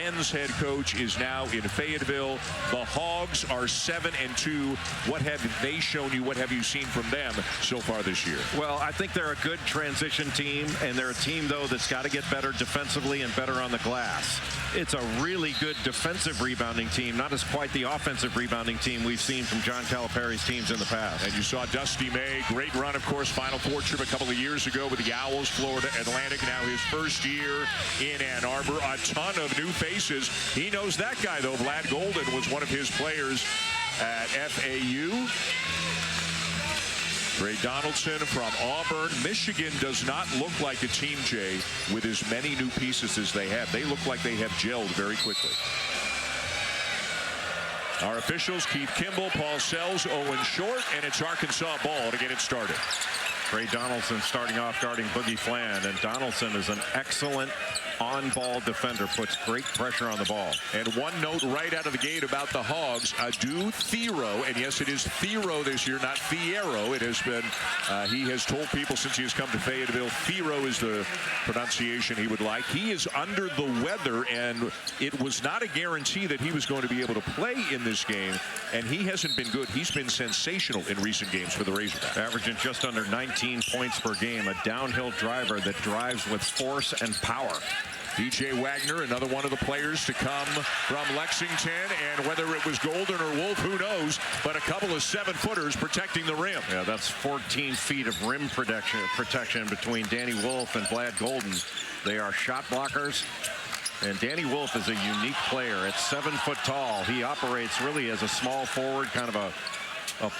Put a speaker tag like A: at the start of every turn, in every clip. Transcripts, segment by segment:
A: men's head coach is now in Fayetteville. The Hogs are 7-2. What have they shown you? What have you seen from them so far this year?
B: Well, I think they're a good transition team, and they're a team, though, that's got to get better defensively and better on the glass. It's a really good defensive rebounding team, not as quite the offensive rebounding team we've seen from John Calipari's teams in the past.
A: And you saw Dusty May, great run, of course, Final Four trip a couple of years ago with the Owls, Florida Atlantic. Now his first year in Ann Arbor. A ton of new faces. He knows that guy, though. Vlad Golden was one of his players at FAU. Trey Donaldson from Auburn. Michigan does not look like a team, Jay, with as many new pieces as they have. They look like they have gelled very quickly. Our officials, Keith Kimball, Paul Sells, Owen Short, and it's Arkansas ball to get it started.
B: Trey Donaldson starting off guarding Boogie Fland, and Donaldson is an excellent on-ball defender, puts great pressure on the ball.
A: And one note right out of the gate about the Hogs, Adu Thero, and yes, it is Thero this year, not Thiero. It has been, he has told people since he has come to Fayetteville, Thero is the pronunciation he would like. He is under the weather, and it was not a guarantee that he was going to be able to play in this game, and he hasn't been good. He's been sensational in recent games for the Razorbacks.
B: Averaging just under 19 points per game, a downhill driver that drives with force and power.
A: DJ Wagner, another one of the players to come from Lexington, and whether it was Golden or Wolf, who knows, but a couple of 7-footers protecting the rim.
B: Yeah, that's 14 feet of rim protection between Danny Wolf and Vlad Golden. They are shot blockers, and Danny Wolf is a unique player. At 7 foot tall, he operates really as a small forward, kind of a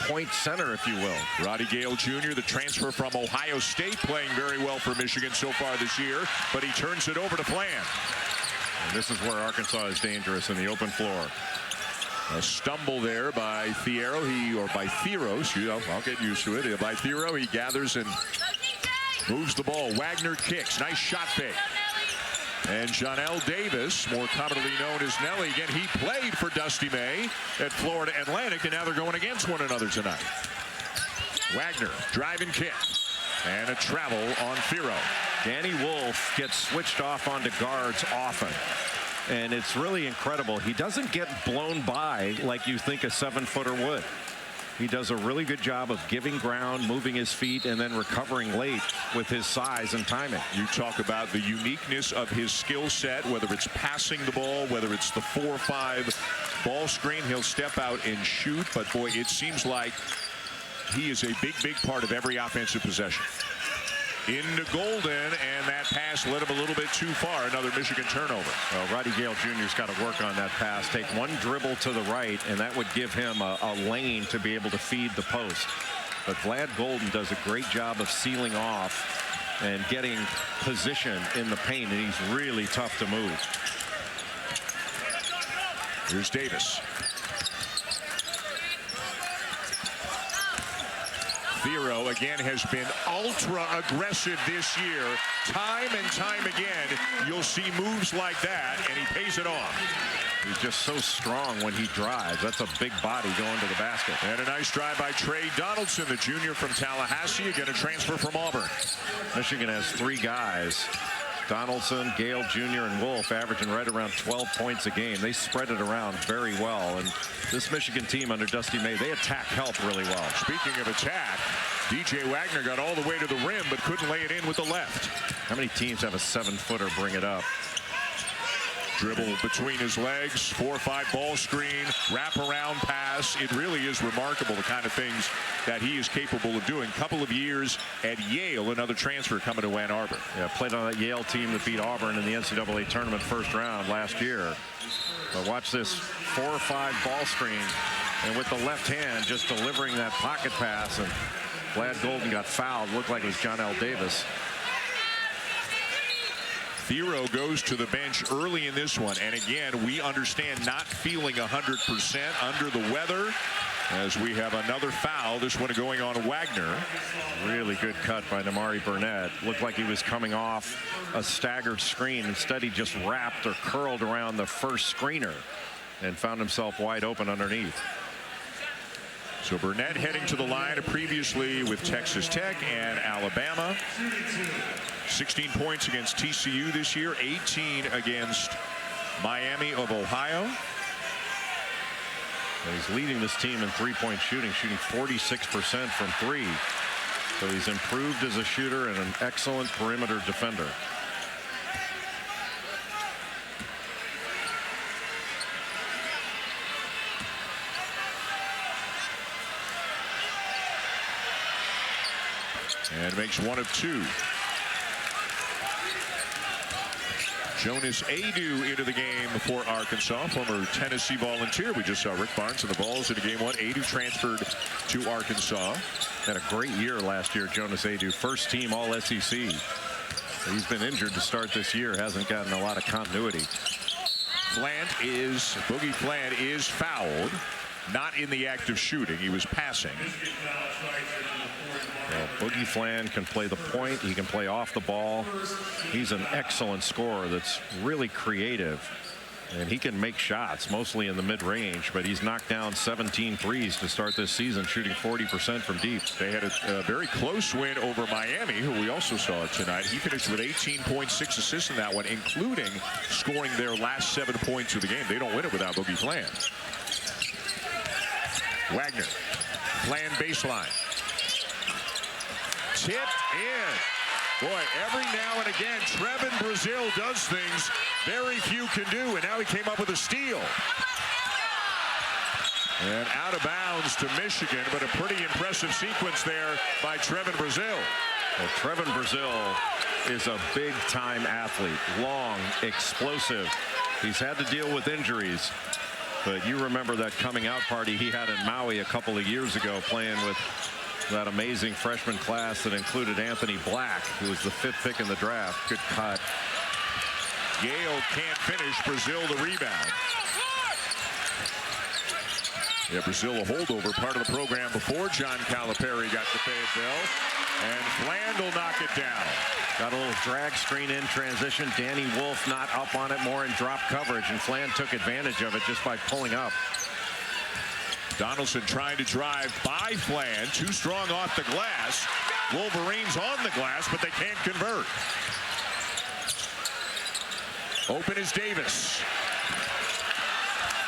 B: point center, if you will.
A: Roddy Gale Jr., the transfer from Ohio State, playing very well for Michigan so far this year, but he turns it over to Fland.
B: And this is where Arkansas is dangerous in the open floor.
A: A stumble there by Thiero, or by Theros. I'll get used to it. By Thiero, he gathers and moves the ball. Wagner kicks. Nice shot fake. And Johnell Davis, more commonly known as Nelly, again, he played for Dusty May at Florida Atlantic, and now they're going against one another tonight. Wagner, drive and kick, and a travel on Thiero.
B: Danny Wolf gets switched off onto guards often, and it's really incredible. He doesn't get blown by like you think a 7-footer would. He does a really good job of giving ground, moving his feet, and then recovering late with his size and timing.
A: You talk about the uniqueness of his skill set, whether it's passing the ball, whether it's the 4-5 ball screen. He'll step out and shoot, but boy, it seems like he is a big part of every offensive possession. Into Golden, and that pass led him a little bit too far. Another Michigan turnover.
B: Well, Roddy Gale Jr.'s got to work on that pass. Take one dribble to the right, and that would give him a lane to be able to feed the post. But Vlad Golden does a great job of sealing off and getting position in the paint, and he's really tough to move.
A: Here's Davis. Thiero again has been ultra aggressive this year. Time and time again, you'll see moves like that, and he pays it off.
B: He's just so strong when he drives. That's a big body going to the basket.
A: And a nice drive by Trey Donaldson, the junior from Tallahassee, again a transfer from Auburn.
B: Michigan has 3 guys. Donaldson, Gale Jr., and Wolf averaging right around 12 points a game. They spread it around very well. And this Michigan team under Dusty May, they attack help really well.
A: Speaking of attack, DJ Wagner got all the way to the rim but couldn't lay it in with the left.
B: How many teams have a 7-footer bring it up?
A: Dribble between his legs, 4-5 ball screen, wraparound pass. It really is remarkable the kind of things that he is capable of doing. Couple of years at Yale, another transfer coming to Ann Arbor.
B: Yeah, played on that Yale team that beat Auburn in the NCAA tournament first round last year. But watch this 4-5 ball screen, and with the left hand just delivering that pocket pass, and Vlad Golden got fouled. Looked like it was Johnell Davis.
A: Thiero goes to the bench early in this one, and again, we understand not feeling 100% under the weather, as we have another foul, this one going on Wagner.
B: Really good cut by Nimari Burnett. Looked like he was coming off a staggered screen. Instead, he just wrapped or curled around the first screener and found himself wide open underneath.
A: So Burnett heading to the line previously with Texas Tech and Alabama. 16 points against TCU this year, 18 against Miami of Ohio.
B: And he's leading this team in three-point shooting, shooting 46% from three. So he's improved as a shooter and an excellent perimeter defender.
A: And makes one of two. Jonas Aidoo into the game for Arkansas, former Tennessee Volunteer. We just saw Rick Barnes and the Vols in game one. Aidoo transferred to Arkansas.
B: Had a great year last year, Jonas Aidoo. First team All-SEC. He's been injured to start this year. Hasn't gotten a lot of continuity.
A: Boogie Fland is fouled. Not in the act of shooting. He was passing.
B: Well, Boogie Fland can play the point. He can play off the ball. He's an excellent scorer that's really creative. And he can make shots, mostly in the mid-range, but he's knocked down 17 threes to start this season, shooting 40% from deep.
A: They had a very close win over Miami, who we also saw tonight. He finished with 18.6 assists in that one, including scoring their last 7 points of the game. They don't win it without Boogie Fland. Wagner, Fland baseline. Tipped in. Boy, every now and again, Trevin Brazile does things very few can do, and now he came up with a steal. And out of bounds to Michigan, but a pretty impressive sequence there by Trevin Brazile.
B: Well, Trevin Brazile is a big-time athlete. Long, explosive. He's had to deal with injuries. But you remember that coming out party he had in Maui a couple of years ago, playing with that amazing freshman class that included Anthony Black, who was the 5th pick in the draft. Good cut.
A: Yale can't finish. Brazile the rebound. Yeah, Brazile a holdover, part of the program before John Calipari got to Fayetteville. And Fland will knock it down.
B: Got a little drag screen in transition. Danny Wolf not up on it, more in drop coverage, and Fland took advantage of it just by pulling up.
A: Donaldson trying to drive by Fland, too strong off the glass. Wolverines on the glass, but they can't convert. Open is Davis.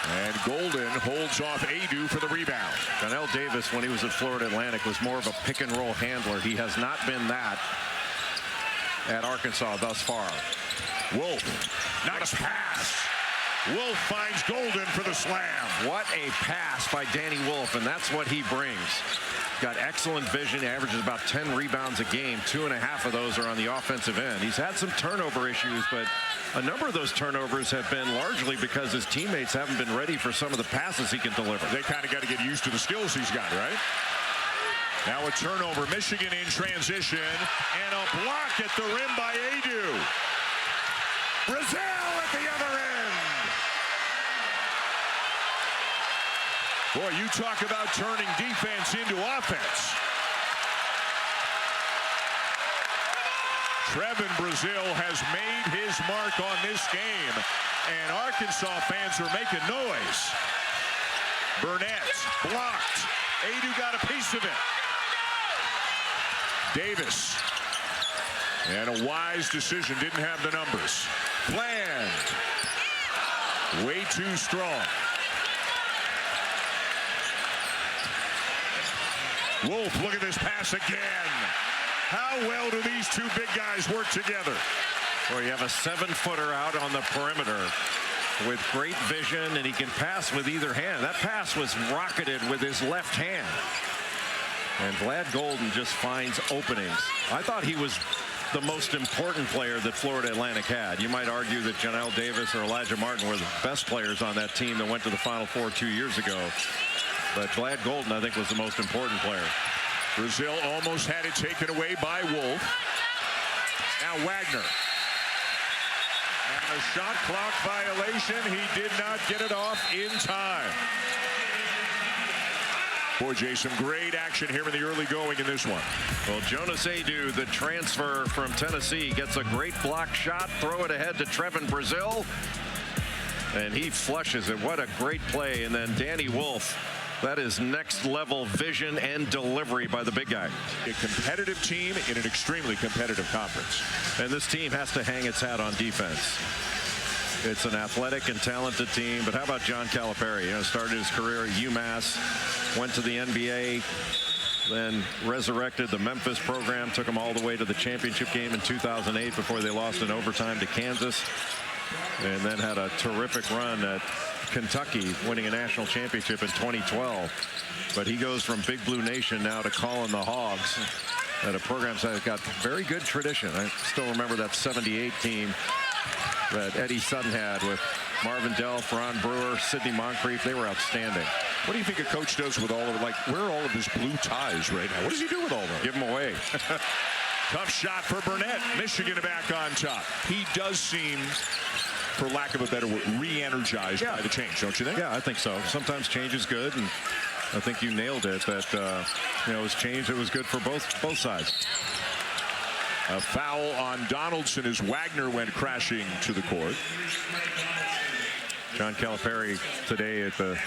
A: And Golden holds off Aidoo for the rebound.
B: Johnell Davis, when he was at Florida Atlantic, was more of a pick-and-roll handler. He has not been that at Arkansas thus far.
A: Wolf, nice pass. Wolf finds Golden for the slam.
B: What a pass by Danny Wolf, and that's what he brings. Got excellent vision, averages about 10 rebounds a game. 2.5 of those are on the offensive end. He's had some turnover issues, but a number of those turnovers have been largely because his teammates haven't been ready for some of the passes he can deliver.
A: They kind of got to get used to the skills he's got, right? Now a turnover, Michigan in transition, and a block at the rim by Aidoo. Brazile at the other end. Boy, you talk about turning defense into offense. Trevin Brazile has made his mark on this game, and Arkansas fans are making noise. Burnett blocked. Aidoo got a piece of it. Davis. And a wise decision, didn't have the numbers. Fland. Way too strong. Wolf, look at this pass again. How well do these two big guys work together?
B: Well, you have a 7-footer out on the perimeter with great vision, and he can pass with either hand. That pass was rocketed with his left hand. And Vlad Golden just finds openings. I thought he was the most important player that Florida Atlantic had. You might argue that Johnell Davis or Elijah Martin were the best players on that team that went to the Final Four 2 years ago. But Vlad Golden, I think, was the most important player.
A: Brazile almost had it taken away by Wolf. Now Wagner. And a shot clock violation. He did not get it off in time. Boy, Jay, some great action here in the early going in this one.
B: Well, Jonas Aidoo, the transfer from Tennessee, gets a great block shot. Throw it ahead to Trevin Brazile. And he flushes it. What a great play. And then Danny Wolf. That is next level vision and delivery by the big guy.
A: A competitive team in an extremely competitive conference.
B: And this team has to hang its hat on defense. It's an athletic and talented team. But how about John Calipari? You know, started his career at UMass, went to the NBA, then resurrected the Memphis program, took them all the way to the championship game in 2008 before they lost in overtime to Kansas, and then had a terrific run at Kentucky, winning a national championship in 2012. But he goes from Big Blue Nation now to calling the Hogs at a program that's got very good tradition. I still remember that 78 team that Eddie Sutton had with Marvin Delph, Ron Brewer, Sidney Moncrief. They were outstanding.
A: What do you think a coach does with all of, like, where are all of his blue ties right now? What does he do with all of them?
B: Give them away.
A: Tough shot for Burnett. Michigan back on top. He does seem, for lack of a better word, re-energized by the change, don't you think?
B: Yeah, I think so. Sometimes change is good, and I think you nailed it. That you know, it was change. It was good for both sides.
A: A foul on Donaldson as Wagner went crashing to the court.
B: John Calipari today at the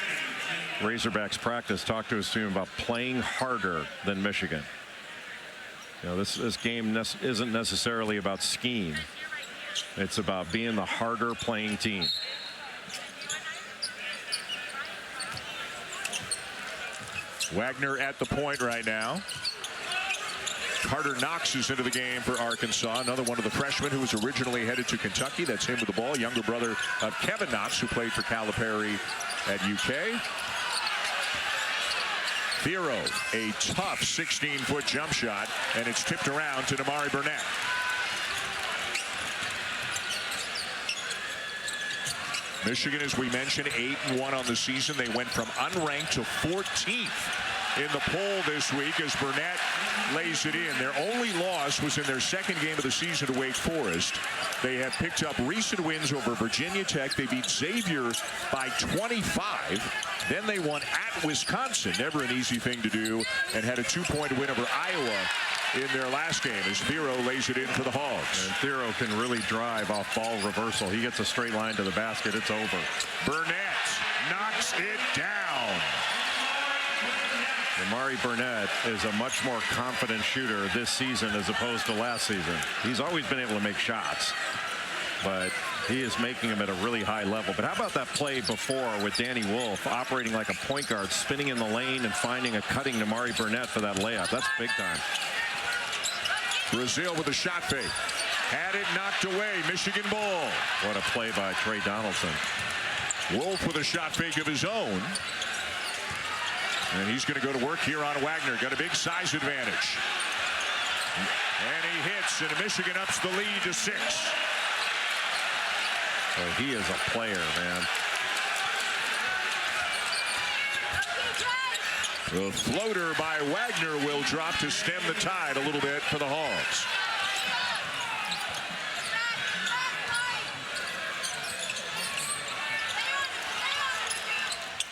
B: Razorbacks practice talked to his team about playing harder than Michigan. You know, this game isn't necessarily about scheme. It's about being the harder playing team.
A: Wagner at the point right now. Carter Knox is into the game for Arkansas, another one of the freshmen who was originally headed to Kentucky. That's him with the ball, younger brother of Kevin Knox, who played for Calipari at UK. Thiero, a tough 16-foot jump shot, and it's tipped around to Nimari Burnett. Michigan, as we mentioned, 8-1 on the season. They went from unranked to 14th in the poll this week as Burnett lays it in. Their only loss was in their second game of the season to Wake Forest. They have picked up recent wins over Virginia Tech. They beat Xavier by 25. Then they won at Wisconsin, never an easy thing to do, and had a 2-point win over Iowa in their last game as Thiero lays it in for the Hogs.
B: And Thiero can really drive off ball reversal. He gets a straight line to the basket. It's over.
A: Burnett knocks it down.
B: Nimari Burnett is a much more confident shooter this season as opposed to last season. He's always been able to make shots, but he is making them at a really high level. But how about that play before with Danny Wolf operating like a point guard, spinning in the lane and finding a cutting Nimari Burnett for that layup? That's big time.
A: Brazil with a shot fake. Had it knocked away. Michigan ball.
B: What a play by Trey Donaldson.
A: Wolf with a shot fake of his own. And he's going to go to work here on Wagner. Got a big size advantage. And he hits, and Michigan ups the lead to 6.
B: Well, he is a player, man.
A: The floater by Wagner will drop to stem the tide a little bit for the Hogs.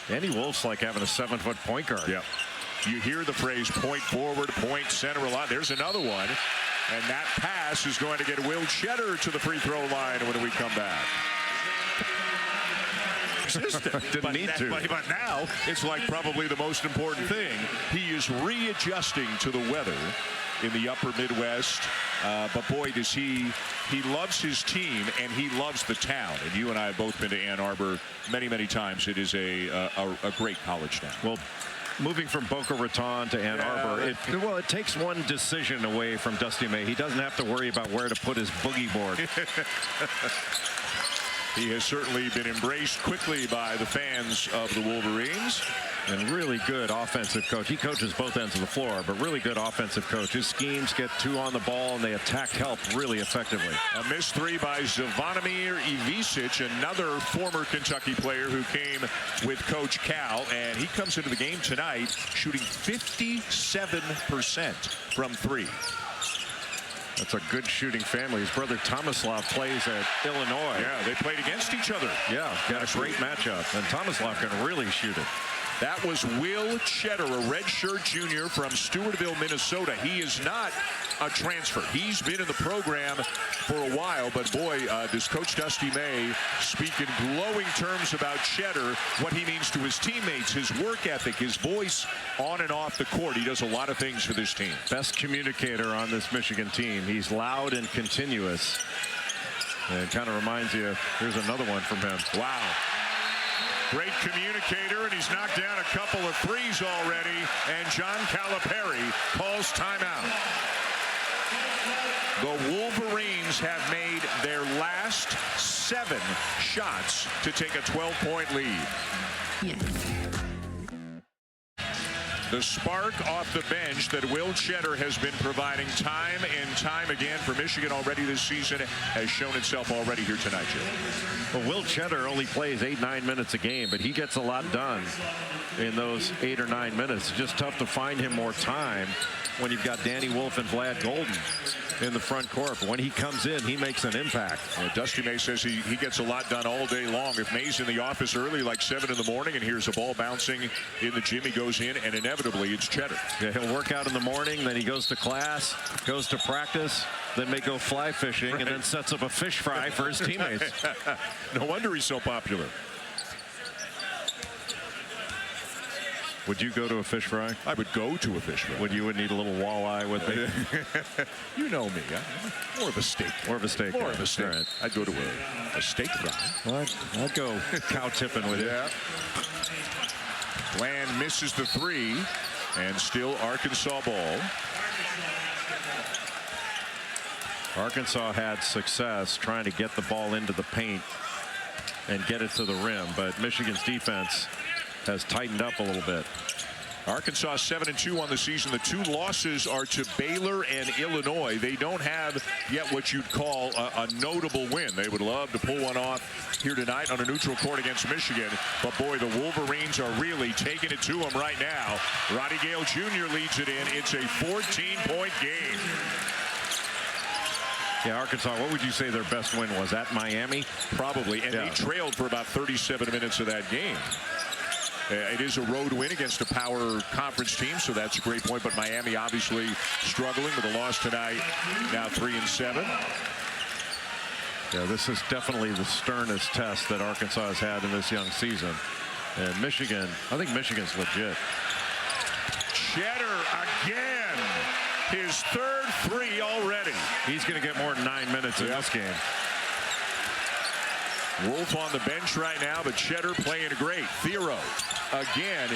B: Danny Wolf's like having a 7-foot point guard.
A: Yep. You hear the phrase point forward, point center a lot. There's another one. And that pass is going to get Will Cheddar to the free throw line when we come back.
B: Didn't need to.
A: But now it's like probably the most important thing. He is readjusting to the weather in the upper Midwest. But boy, does he loves his team and he loves the town. And you and I have both been to Ann Arbor many, many times. It is a great college town.
B: Well, moving from Boca Raton to Ann Arbor, it takes one decision away from Dusty May. He doesn't have to worry about where to put his boogie board.
A: He has certainly been embraced quickly by the fans of the Wolverines.
B: And really good offensive coach. He coaches both ends of the floor, but really good offensive coach. His schemes get 2 on the ball, and they attack help really effectively.
A: A missed 3 by Zvonimir Ivisic, another former Kentucky player who came with Coach Cal, and he comes into the game tonight shooting 57% from 3.
B: That's a good shooting family. His brother Tomislav plays at Illinois.
A: Yeah, they played against each other.
B: Yeah, got a great matchup, and Tomislav can really shoot it.
A: That was Will Cheddar, a redshirt junior from Stewartville, Minnesota. He is not a transfer. He's been in the program for a while, but boy, does Coach Dusty May speak in glowing terms about Cheddar, what he means to his teammates, his work ethic, his voice on and off the court. He does a lot of things for this team.
B: Best communicator on this Michigan team. He's loud and continuous. And it kind of reminds you, here's another one from him.
A: Wow. Great communicator, and he's knocked down a couple of threes already, and John Calipari calls timeout. The Wolverines have made their last 7 shots to take a 12-point lead.
C: Yes.
A: The spark off the bench that Will Cheddar has been providing time and time again for Michigan already this season has shown itself already here tonight, Jim.
B: Well, Will Cheddar only plays 8-9 minutes a game, but he gets a lot done in those 8 or 9 minutes. It's just tough to find him more time when you've got Danny Wolf and Vlad Golden in the front court. But when he comes in, he makes an impact.
A: Dusty May says he gets a lot done all day long. If May's in the office early, like 7 in the morning, and here's a ball bouncing in the gym, he goes in, and inevitably it's Cheddar.
B: Yeah, he'll work out in the morning, then he goes to class, goes to practice, then may go fly fishing, and then sets up a fish fry for his teammates.
A: No wonder he's so popular.
B: Would you go to a fish fry?
A: I would go to a fish fry.
B: Would you need a little walleye with me?
A: You know me. I'm more of a steak.
B: More of a steak.
A: More of a steak.
B: Right.
A: I'd go to a steak fry.
B: Well, I'd go cow tipping with you.
A: Yeah. Bland misses the 3, and still Arkansas ball.
B: Arkansas had success trying to get the ball into the paint and get it to the rim, but Michigan's defense has tightened up a little bit.
A: Arkansas 7-2 on the season. The 2 losses are to Baylor and Illinois. They don't have yet what you'd call a notable win. They would love to pull one off here tonight on a neutral court against Michigan. But boy, the Wolverines are really taking it to them right now. Roddy Gale Jr. leads it in. It's a 14-point game.
B: Yeah, Arkansas, what would you say their best win was? At Miami?
A: Probably. And they trailed for about 37 minutes of that game. It is a road win against a power conference team, so that's a great point. But Miami obviously struggling with a loss tonight, now 3-7.
B: Yeah, this is definitely the sternest test that Arkansas has had in this young season. And Michigan, I think Michigan's legit.
A: Cheddar again. His 3rd 3 already.
B: He's going to get more than 9 minutes in this game.
A: Wolf on the bench right now, but Cheddar playing great. Thiero, again,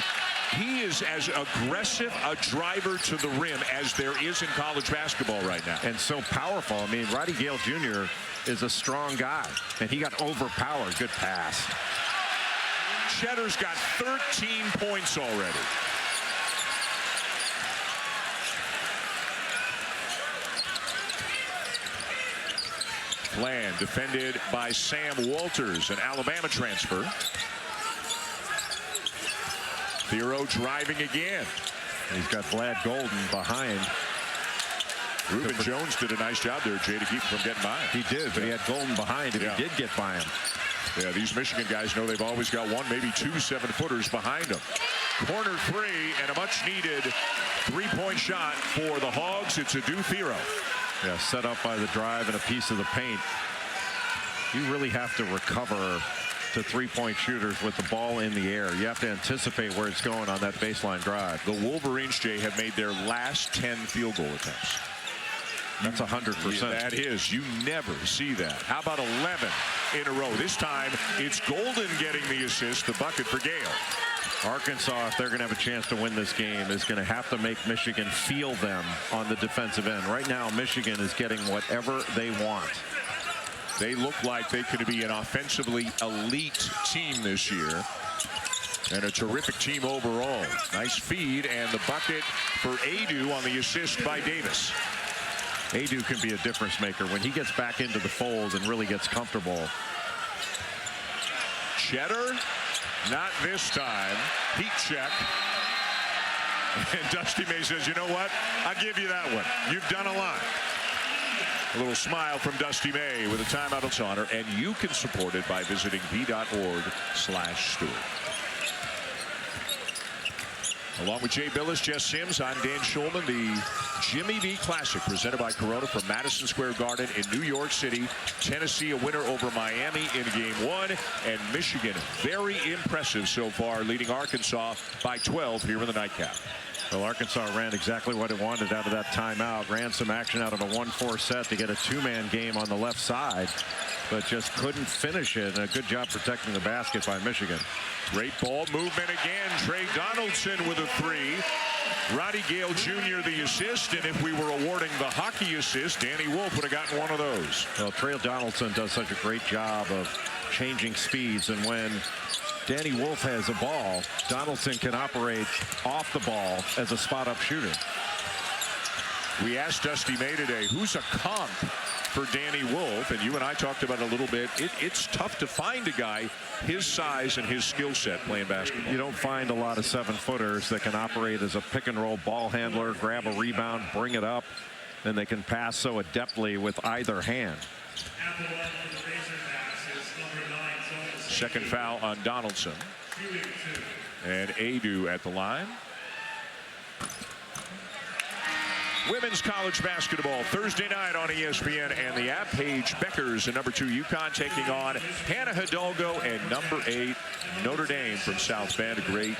A: he is as aggressive a driver to the rim as there is in college basketball right now.
B: And so powerful. I mean, Roddy Gale Jr. is a strong guy, and he got overpowered. Good pass.
A: Cheddar's got 13 points already. Bland defended by Sam Walters, an Alabama transfer. Thiero driving again.
B: He's got Vlad Golden behind.
A: Reuben Jones did a nice job there, Jay, to keep him from getting by him.
B: He did, but he had Golden behind if he did get by him.
A: Yeah, these Michigan guys know they've always got 1, maybe 2 7-footers behind them. Corner 3 and a much-needed 3-point shot for the Hogs. It's Adou Thiero.
B: Yeah, set up by the drive and a piece of the paint. You really have to recover to 3-point shooters with the ball in the air. You have to anticipate where it's going on that baseline drive.
A: The Wolverines, Jay, have made their last 10 field goal attempts.
B: That's 100%.
A: That is. You never see that. How about 11 in a row? This time, it's Golden getting the assist, the bucket for Gale.
B: Arkansas, if they're going to have a chance to win this game, is going to have to make Michigan feel them on the defensive end. Right now, Michigan is getting whatever they want.
A: They look like they could be an offensively elite team this year. And a terrific team overall. Nice feed and the bucket for Adou on the assist by Davis.
B: Adou can be a difference maker when he gets back into the fold and really gets comfortable.
A: Cheddar, not this time. Heat check. And Dusty May says, you know what? I'll give you that one. You've done a lot. A little smile from Dusty May with a timeout on honor, and you can support it by visiting v.org/Stewart. Along with Jay Billis, Jess Sims, I'm Dan Schulman. The Jimmy V Classic presented by Corona from Madison Square Garden in New York City. Tennessee a winner over Miami in game 1, and Michigan very impressive so far, leading Arkansas by 12 here in the nightcap.
B: Well, Arkansas ran exactly what it wanted out of that timeout. Ran some action out of a 1-4 set to get a two-man game on the left side, but just couldn't finish it. And a good job protecting the basket by Michigan.
A: Great ball movement again. Trey Donaldson with a three. Roddy Gale Jr. the assist, and if we were awarding the hockey assist, Danny Wolf would have gotten one of those.
B: Well, Trey Donaldson does such a great job of changing speeds, and when Danny Wolf has a ball, Donaldson can operate off the ball as a spot-up shooter.
A: We asked Dusty May today, who's a comp for Danny Wolf? And you and I talked about it a little bit. It's tough to find a guy his size and his skill set playing basketball.
B: You don't find a lot of 7-footers that can operate as a pick-and-roll ball handler, grab a rebound, bring it up, and they can pass so adeptly with either hand.
A: Second foul on Donaldson. And Adu at the line. Women's college basketball Thursday night on ESPN and the app. Paige Beckers and number 2 UConn taking on Hannah Hidalgo and number 8 Notre Dame from South Bend. A great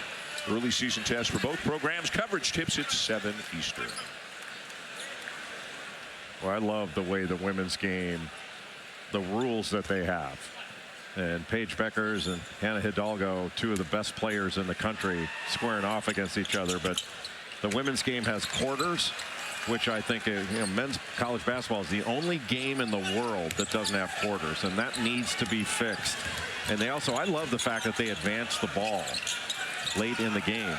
A: early season test for both programs. Coverage tips at 7 Eastern.
B: Well, I love the way the women's game, the rules that they have. And Paige Beckers and Hannah Hidalgo, 2 of the best players in the country, squaring off against each other. But the women's game has quarters, which I think, men's college basketball is the only game in the world that doesn't have quarters, and that needs to be fixed. And they also, I love the fact that they advance the ball late in the game.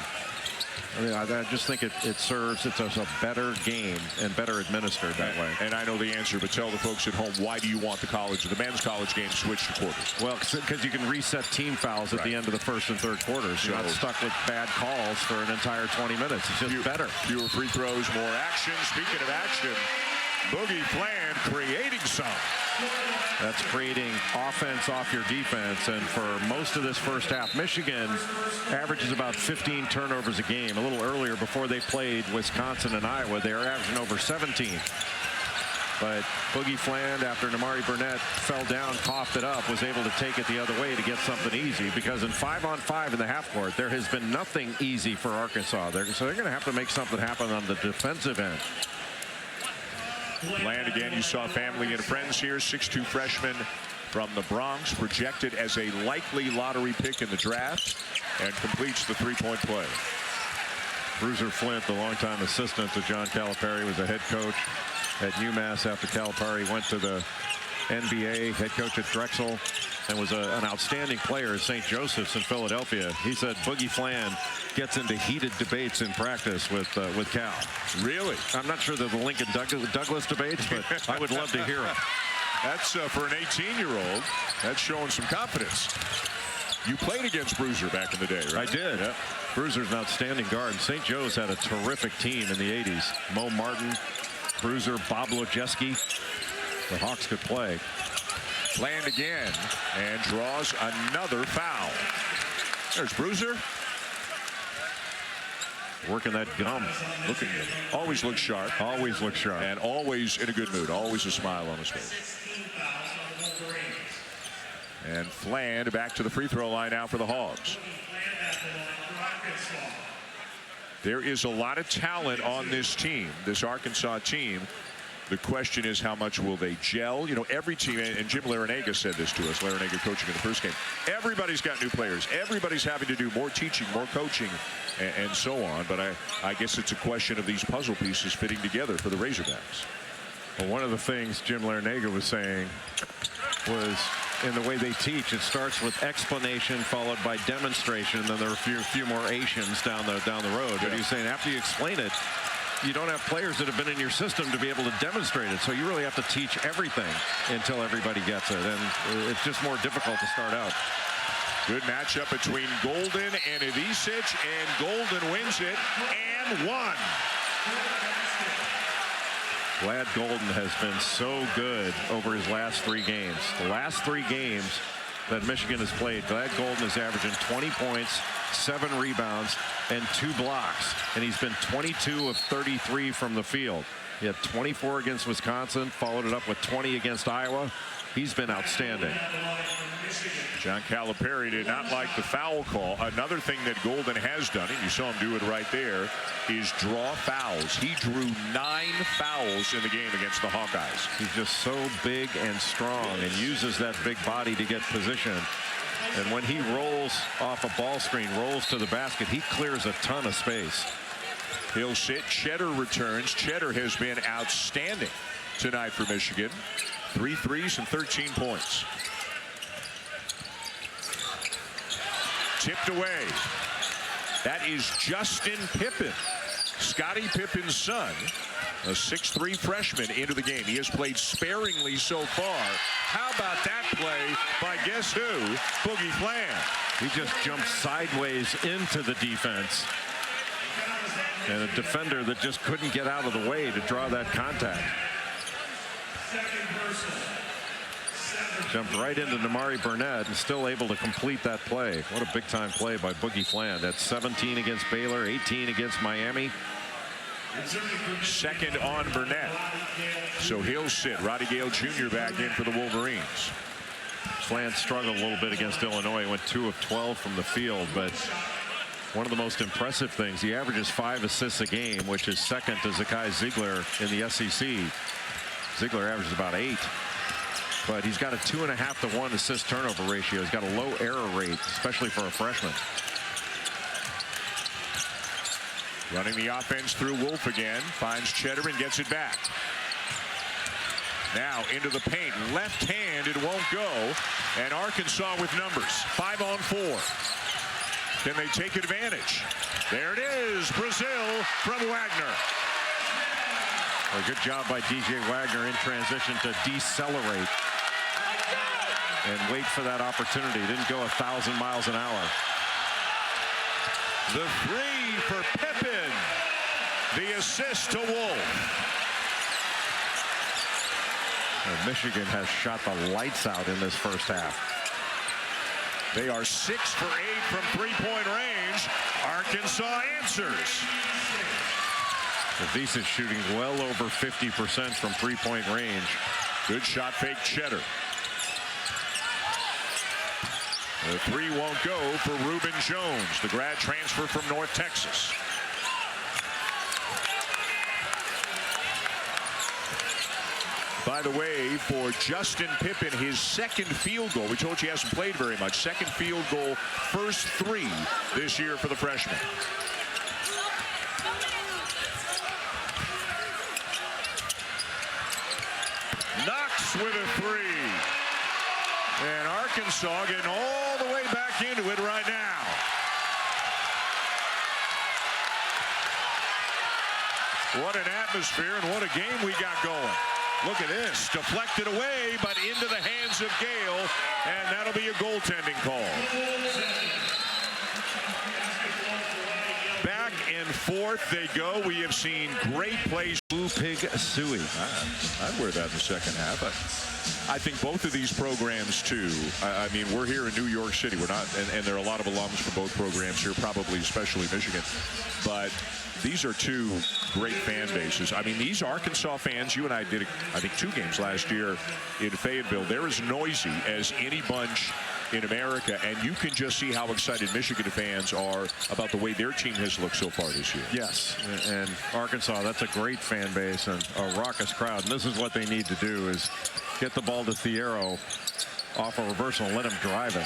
B: I mean, I just think it serves, it's a better game and better administered that way.
A: And I know the answer, but tell the folks at home, why do you want the men's college game switched to quarters?
B: Well, because you can reset team fouls at the end of the first and third quarters. So you're not stuck with bad calls for an entire 20 minutes. It's just better.
A: Fewer free throws, more action. Speaking of action, Boogie Fland creating some.
B: That's creating offense off your defense. And for most of this first half, Michigan averages about 15 turnovers a game. A little earlier, before they played Wisconsin and Iowa, they were averaging over 17. But Boogie Fland, after Namari Burnett fell down, coughed it up, was able to take it the other way to get something easy. Because in 5-on-5 in the half court, there has been nothing easy for Arkansas. So they're going to have to make something happen on the defensive end.
A: Land again, you saw family and friends here. 6'2" freshman from the Bronx, projected as a likely lottery pick in the draft, and completes the three-point play.
B: Bruiser Flint, the longtime assistant to John Calipari, was a head coach at UMass after Calipari went to the NBA, head coach at Drexel, and was an outstanding player at St. Joseph's in Philadelphia. He said Boogie Fland gets into heated debates in practice with Cal.
A: Really?
B: I'm not sure they're the Lincoln Douglas debates, but I would love to hear them.
A: That's for an 18-year-old. That's showing some confidence. You played against Bruiser back in the day, right?
B: I did. Yep. Bruiser's an outstanding guard. St. Joe's had a terrific team in the 80s. Mo Martin, Bruiser, Bob Lojeski. The Hawks could play.
A: Land again and draws another foul. There's Bruiser.
B: Working that gum.
A: Always looks sharp.
B: Always looks sharp.
A: And always in a good mood. Always a smile on his face. And Fland back to the free throw line now for the Hogs. There is a lot of talent on this team, this Arkansas team. The question is, how much will they gel? You know, every team, and Jim Larinaga said this to us, Larinaga coaching in the first game, everybody's got new players. Everybody's having to do more teaching, more coaching, and so on. But I guess it's a question of these puzzle pieces fitting together for the Razorbacks.
B: Well, one of the things Jim Larinaga was saying was, in the way they teach, it starts with explanation followed by demonstration, and then there are a few more Asians down the road. But he's saying after you explain it, you don't have players that have been in your system to be able to demonstrate it. So you really have to teach everything until everybody gets it. And it's just more difficult to start out.
A: Good matchup between Golden and Ivisic, and Golden wins it and won.
B: Glad Golden has been so good over his last 3 games. The last 3 games that Michigan has played, Glad Golden is averaging 20 points, 7 rebounds, and 2 blocks. And he's been 22 of 33 from the field. He had 24 against Wisconsin, followed it up with 20 against Iowa. He's been outstanding.
A: John Calipari did not like the foul call. Another thing that Golden has done, and you saw him do it right there, is draw fouls. He drew 9 fouls in the game against the Hawkeyes.
B: He's just so big and strong and uses that big body to get position. And when he rolls off a ball screen, rolls to the basket, he clears a ton of space.
A: He'll sit. Cheddar returns. Cheddar has been outstanding tonight for Michigan. 3 threes and 13 points. Tipped away. That is Justin Pippen, Scottie Pippen's son, a 6'3" freshman into the game. He has played sparingly so far. How about that play by guess who? Boogie Fland.
B: He just jumped sideways into the defense. And a defender that just couldn't get out of the way to draw that contact. Jumped right into Nimari Burnett and still able to complete that play. What a big-time play by Boogie Fland. That's 17 against Baylor, 18 against Miami.
A: Second on Burnett. So he'll sit. Roddy Gale Jr. back in for the Wolverines.
B: Fland struggled a little bit against Illinois. Went 2 of 12 from the field, but one of the most impressive things, he averages 5 assists a game, which is second to Zakai Ziegler in the SEC. Ziegler averages about 8. But he's got a 2.5 to 1 assist turnover ratio. He's got a low error rate, especially for a freshman.
A: Running the offense through Wolf again. Finds Cheddar and gets it back. Now into the paint. Left hand, it won't go. And Arkansas with numbers. 5 on 4. Can they take advantage? There it is. Brazil from Wagner.
B: A good job by DJ Wagner in transition to decelerate and wait for that opportunity. Didn't go 1,000 miles an hour.
A: The 3 for Pippen. The assist to Wolf.
B: And Michigan has shot the lights out in this first half.
A: They are 6 for 8 from three-point range. Arkansas answers.
B: Avisa's shooting well over 50% from three-point range.
A: Good shot fake Cheddar. The 3 won't go for Reuben Jones, the grad transfer from North Texas. By the way, for Justin Pippen, his second field goal. We told you he hasn't played very much. Second field goal, first 3 this year for the freshman. Knox with a 3. And Arkansas getting all the way back into it right now. What an atmosphere and what a game we got going. Look at this. Deflected away, but into the hands of Gale. And that'll be a goaltending call. Back and forth they go. We have seen great plays.
B: Blue Pig Suey.
A: I'd wear that in the second half. I think both of these programs, too. I mean, we're here in New York City. We're not, and there are a lot of alums from both programs here, probably especially Michigan. But these are 2 great fan bases. I mean, these Arkansas fans, you and I did, I think, 2 games last year in Fayetteville. They're as noisy as any bunch in America, and you can just see how excited Michigan fans are about the way their team has looked so far this year.
B: Yes, and Arkansas, that's a great fan base and a raucous crowd. And this is what they need to do, is get the ball to Thiero off a reversal and let him drive it.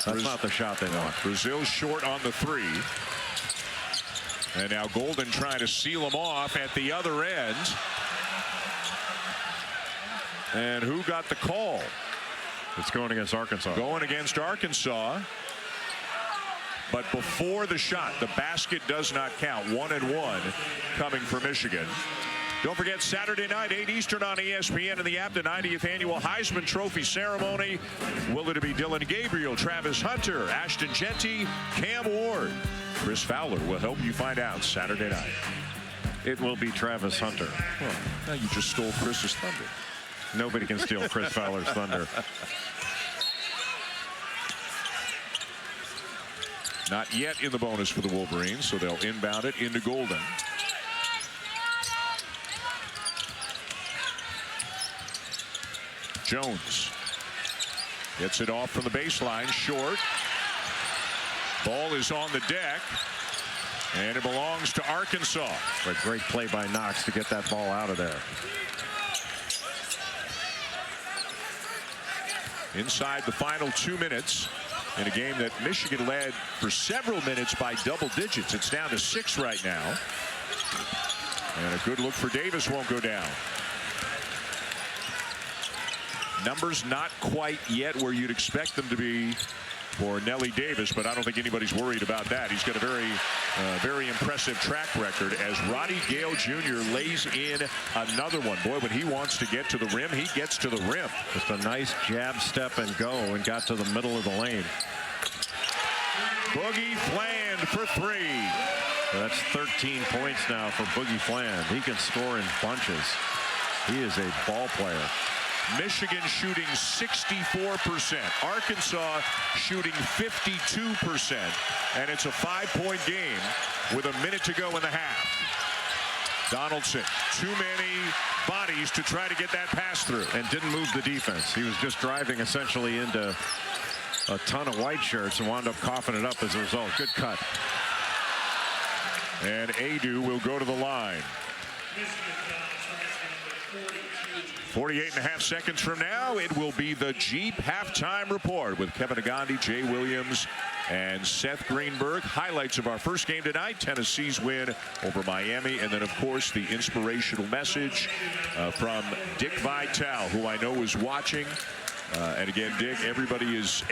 B: That's not the shot they want.
A: Brazil short on the 3. And now Golden trying to seal him off at the other end. And who got the call?
B: It's going against Arkansas.
A: Going against Arkansas. But before the shot, the basket does not count. 1-1 coming for Michigan. Don't forget, Saturday night, 8 Eastern on ESPN and the app, the 90th annual Heisman Trophy ceremony. Will it be Dylan Gabriel, Travis Hunter, Ashton Jeanty, Cam Ward? Chris Fowler will help you find out Saturday night.
B: It will be Travis Hunter.
A: Well, now you just stole Chris's thunder.
B: Nobody can steal Chris Fowler's thunder.
A: Not yet in the bonus for the Wolverines, so they'll inbound it into Golden. Jones Gets it off from the baseline, short. Ball is on the deck, and it belongs to Arkansas.
B: A great play by Knox to get that ball out of there.
A: Inside the final 2 minutes in a game that Michigan led for several minutes by double digits. It's down to 6 right now. And a good look for Davis won't go down. Numbers not quite yet where you'd expect them to be for Nelly Davis, but I don't think anybody's worried about that. He's got a very impressive track record as Roddy Gale Jr. lays in another one. Boy, when he wants to get to the rim, he gets to the rim.
B: Just a nice jab, step, and go, and got to the middle of the lane.
A: Boogie Fland for 3.
B: So that's 13 points now for Boogie Fland. He can score in bunches. He is a ball player.
A: Michigan shooting 64%. Arkansas shooting 52%. And it's a 5-point game with a minute to go in the half. Donaldson, too many bodies to try to get that pass through.
B: And didn't move the defense. He was just driving essentially into a ton of white shirts and wound up coughing it up as a result. Good cut.
A: And Adu will go to the line. 48.5 seconds from now, it will be the Jeep halftime report with Kevin Agandi, Jay Williams, and Seth Greenberg. Highlights of our first game tonight, Tennessee's win over Miami, and then, of course, the inspirational message from Dick Vitale, who I know is watching. And again, Dick, everybody is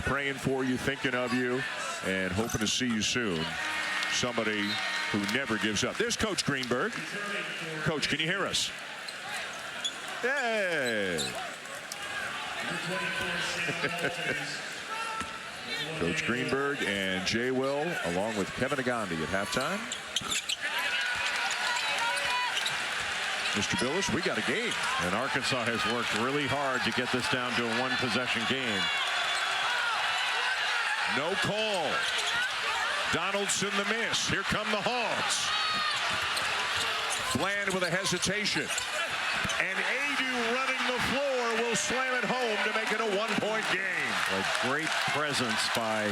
A: praying for you, thinking of you, and hoping to see you soon. Somebody who never gives up. There's Coach Greenberg. Coach, can you hear us? Hey. Coach Greenberg and Jay Will, along with Kevin Agandi at halftime. Mr. Billis, we got a game.
B: And Arkansas has worked really hard to get this down to a one-possession game.
A: No call. Donaldson the miss. Here come the Hogs. Fland with a hesitation. And Adu running the floor will slam it home to make it a 1-point game.
B: A great presence by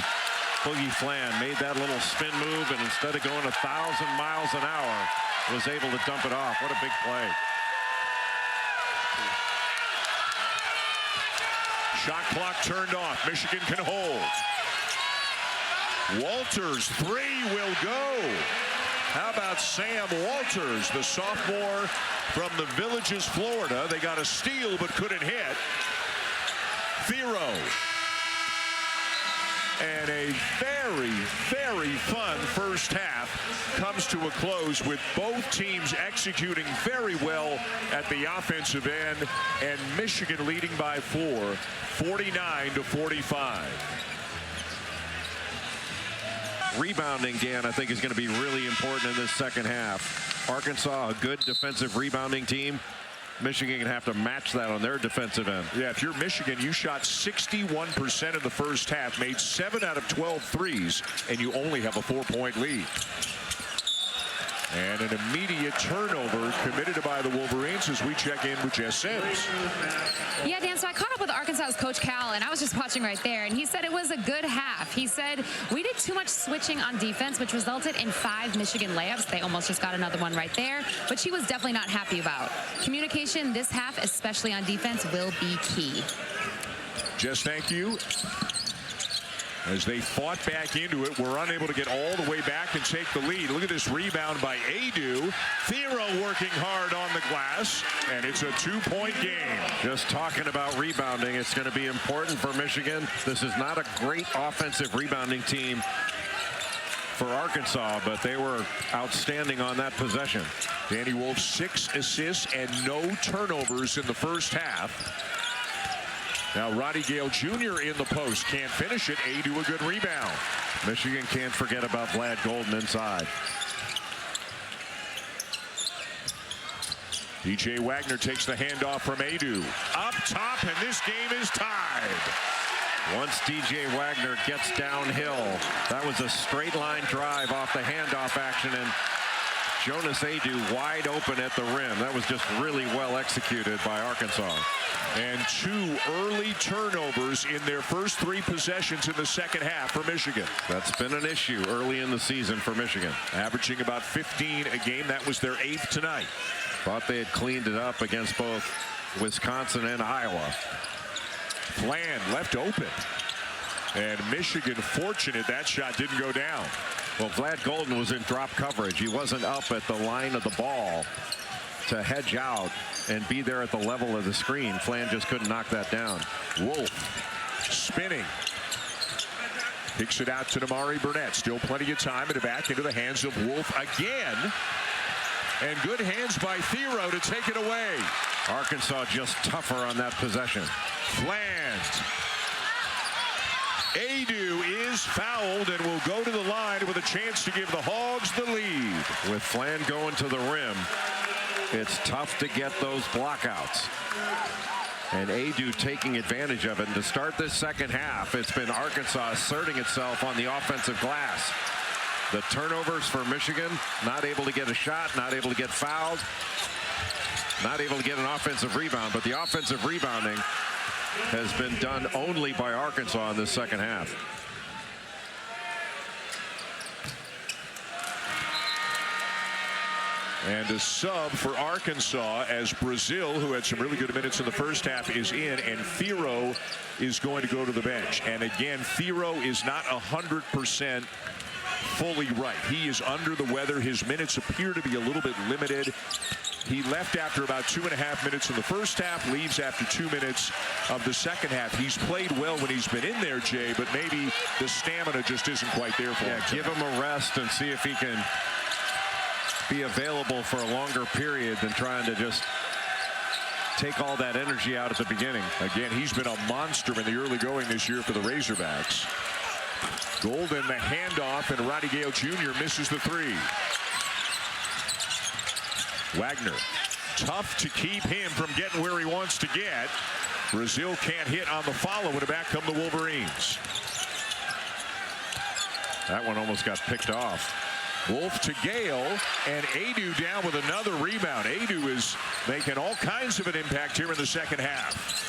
B: Boogie Fland. Made that little spin move, and instead of going 1,000 miles an hour, was able to dump it off. What a big play.
A: Shot clock turned off. Michigan can hold. Walters, 3 will go. How about Sam Walters, the sophomore from the Villages, Florida? They got a steal but couldn't hit. Thiero. And a very, very fun first half comes to a close with both teams executing very well at the offensive end, and Michigan leading by 4, 49-45.
B: Rebounding, Dan, I think is going to be really important in this second half. Arkansas, a good defensive rebounding team. Michigan can have to match that on their defensive end.
A: Yeah, if you're Michigan, you shot 61% in the first half, made 7 out of 12 threes, and you only have a 4-point lead. And an immediate turnover committed by the Wolverines as we check in with Jess Sims.
C: Yeah, Dan, so I caught up with Arkansas's Coach Cal, and I was just watching right there, and he said it was a good half. He said, we did too much switching on defense, which resulted in 5 Michigan layups. They almost just got another one right there, which he was definitely not happy about. Communication this half, especially on defense, will be key.
A: Jess, thank you. As they fought back into it, were unable to get all the way back and take the lead. Look at this rebound by Adu. Thiero working hard on the glass, and it's a 2-point game.
B: Just talking about rebounding, it's going to be important for Michigan. This is not a great offensive rebounding team for Arkansas, but they were outstanding on that possession.
A: Danny Wolf, 6 assists and no turnovers in the first half. Now Roddy Gale Jr. in the post, can't finish it. Adu a good rebound.
B: Michigan can't forget about Vlad Golden inside.
A: DJ Wagner takes the handoff from Adu. Up top, and this game is tied.
B: Once DJ Wagner gets downhill, that was a straight line drive off the handoff action, and Jonas Aidoo wide open at the rim. That was just really well executed by Arkansas.
A: And 2 early turnovers in their first 3 possessions in the second half for Michigan.
B: That's been an issue early in the season for Michigan.
A: Averaging about 15 a game. That was their 8th tonight.
B: Thought they had cleaned it up against both Wisconsin and Iowa.
A: Flan left open. And Michigan fortunate that shot didn't go down.
B: Well, Vlad Golden was in drop coverage. He wasn't up at the line of the ball to hedge out and be there at the level of the screen. Flan just couldn't knock that down.
A: Wolf spinning. Kicks it out to Namari Burnett. Still plenty of time, and back into the hands of Wolf again. And good hands by Thiero to take it away.
B: Arkansas just tougher on that possession.
A: Flan. Aidoo is fouled and will go to the line with a chance to give the Hogs the lead.
B: With Flan going to the rim, it's tough to get those blockouts. And Aidoo taking advantage of it. And to start this second half, it's been Arkansas asserting itself on the offensive glass. The turnovers for Michigan, not able to get a shot, not able to get fouled, not able to get an offensive rebound. But the offensive rebounding has been done only by Arkansas in this second half.
A: And a sub for Arkansas as Brazil, who had some really good minutes in the first half, is in, and Thiero is going to go to the bench. And again, Thiero is not 100% fully right. He is under the weather. His minutes appear to be a little bit limited. He left after about 2.5 minutes in the first half, leaves after 2 minutes of the second half. He's played well when he's been in there, Jay, but maybe the stamina just isn't quite there for him.
B: Give him a rest and see if he can be available for a longer period than trying to just take all that energy out at the beginning.
A: Again, he's been a monster in the early going this year for the Razorbacks. Golden, the handoff, and Roddy Gale Jr. misses the 3. Wagner, tough to keep him from getting where he wants to get. Brazil can't hit on the follow, and back come the Wolverines.
B: That one almost got picked off.
A: Wolf to Gale, and Aidoo down with another rebound. Aidoo is making all kinds of an impact here in the second half.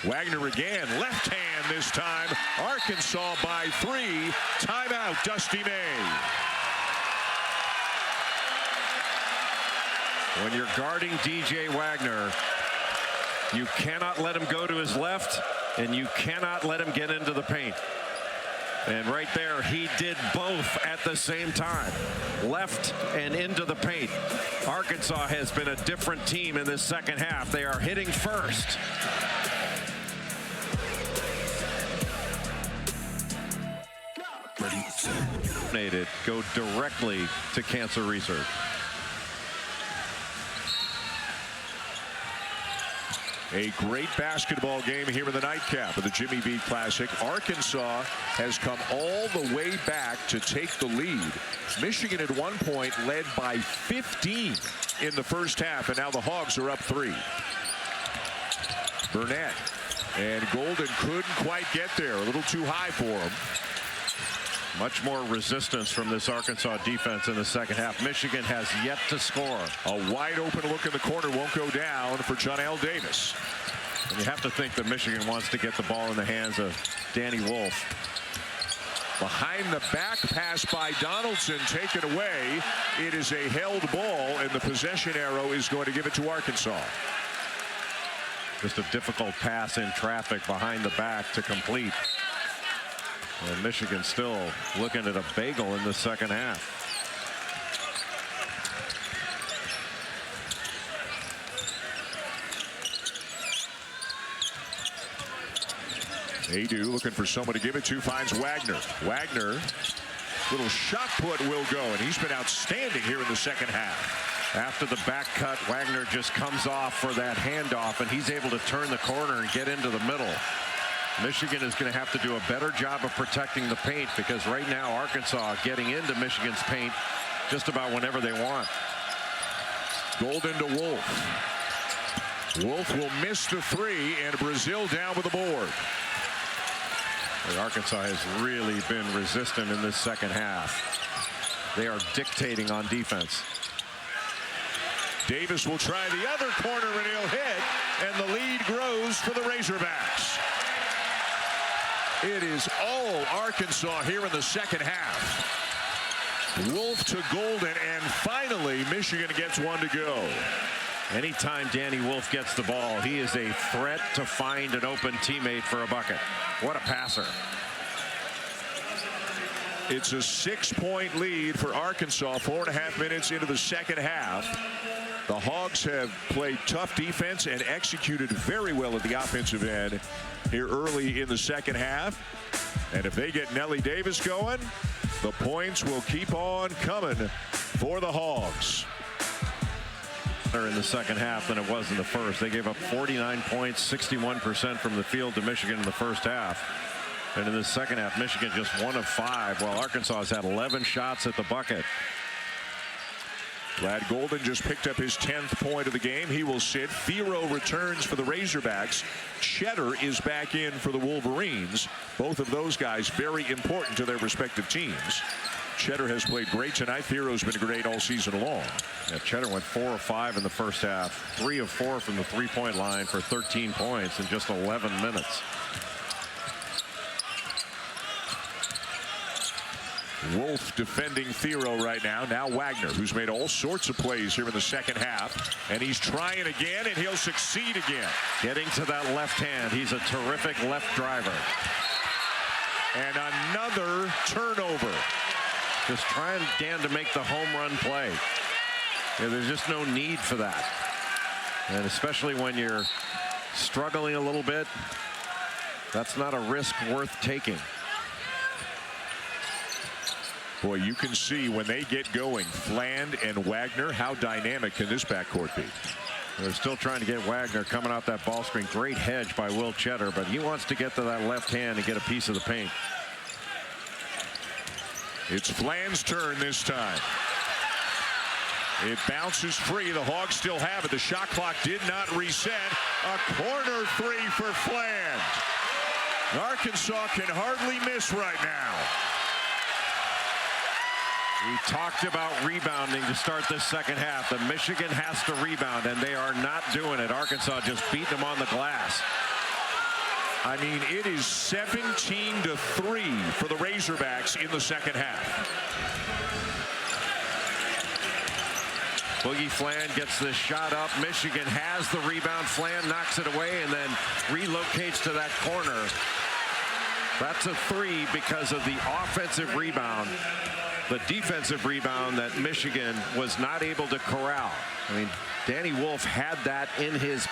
A: Wagner again, left hand this time. Arkansas by 3. Timeout, Dusty May.
B: When you're guarding DJ Wagner, you cannot let him go to his left, and you cannot let him get into the paint. And right there, he did both at the same time. Left and into the paint. Arkansas has been a different team in this second half. They are hitting first. Go directly to cancer research.
A: A great basketball game here in the nightcap of the Jimmy V Classic. Arkansas has come all the way back to take the lead. Michigan at one point led by 15 in the first half, and now the Hogs are up 3. Burnett, and Golden couldn't quite get there. A little too high for him.
B: Much more resistance from this Arkansas defense in the second half. Michigan has yet to score.
A: A wide open look in the corner won't go down for Johnell Davis.
B: And you have to think that Michigan wants to get the ball in the hands of Danny Wolf.
A: Behind the back pass by Donaldson taken away. It is a held ball, and the possession arrow is going to give it to Arkansas.
B: Just a difficult pass in traffic behind the back to complete. And Michigan still looking at a bagel in the second half.
A: Aidoo looking for someone to give it to, finds Wagner. Wagner, little shot put will go, and he's been outstanding here in the second half.
B: After the back cut, Wagner just comes off for that handoff, and he's able to turn the corner and get into the middle. Michigan is going to have to do a better job of protecting the paint, because right now Arkansas getting into Michigan's paint just about whenever they want.
A: Golden to Wolf. Wolf will miss the 3, and Brazil down with the board.
B: And Arkansas has really been resistant in this second half. They are dictating on defense.
A: Davis will try the other corner and he'll hit, and the lead grows for the Razorbacks. It is all Arkansas here in the second half. Wolf to Golden, and finally Michigan gets one to go.
B: Anytime Danny Wolf gets the ball, he is a threat to find an open teammate for a bucket. What a passer.
A: It's a 6-point lead for Arkansas, 4.5 minutes into the second half. The Hogs have played tough defense and executed very well at the offensive end here early in the second half. And if they get Nelly Davis going, the points will keep on coming for the Hogs.
B: In the second half than it was in the first. They gave up 49 points, 61% from the field to Michigan in the first half. And in the second half, Michigan just 1 of 5, while Arkansas has had 11 shots at the bucket.
A: Vlad Golden just picked up his 10th point of the game. He will sit. Thiero returns for the Razorbacks. Cheddar is back in for the Wolverines. Both of those guys very important to their respective teams. Cheddar has played great tonight. Thiero's been great all season long.
B: Yeah, Cheddar went 4 of 5 in the first half. 3 of 4 from the three-point line for 13 points in just 11 minutes.
A: Wolf defending Thiero right now. Now Wagner, who's made all sorts of plays here in the second half. And he's trying again, and he'll succeed again.
B: Getting to that left hand. He's a terrific left driver.
A: And another turnover.
B: Just trying, Dan, to make the home run play. Yeah, there's just no need for that. And especially when you're struggling a little bit, that's not a risk worth taking.
A: Boy, you can see when they get going, Fland and Wagner, how dynamic can this backcourt be?
B: They're still trying to get Wagner coming out that ball screen. Great hedge by Will Cheddar, but he wants to get to that left hand and get a piece of the paint.
A: It's Fland's turn this time. It bounces free. The Hogs still have it. The shot clock did not reset. A corner three for Fland. Arkansas can hardly miss right now.
B: We talked about rebounding to start this second half. The Michigan has to rebound, and they are not doing it. Arkansas just beat them on the glass.
A: I mean, it is 17-3 for the Razorbacks in the second half.
B: Boogie Fland gets this shot up. Michigan has the rebound. Fland knocks it away and then relocates to that corner. That's a 3 because of the offensive rebound. The defensive rebound that Michigan was not able to corral. I mean, Danny Wolf had that in his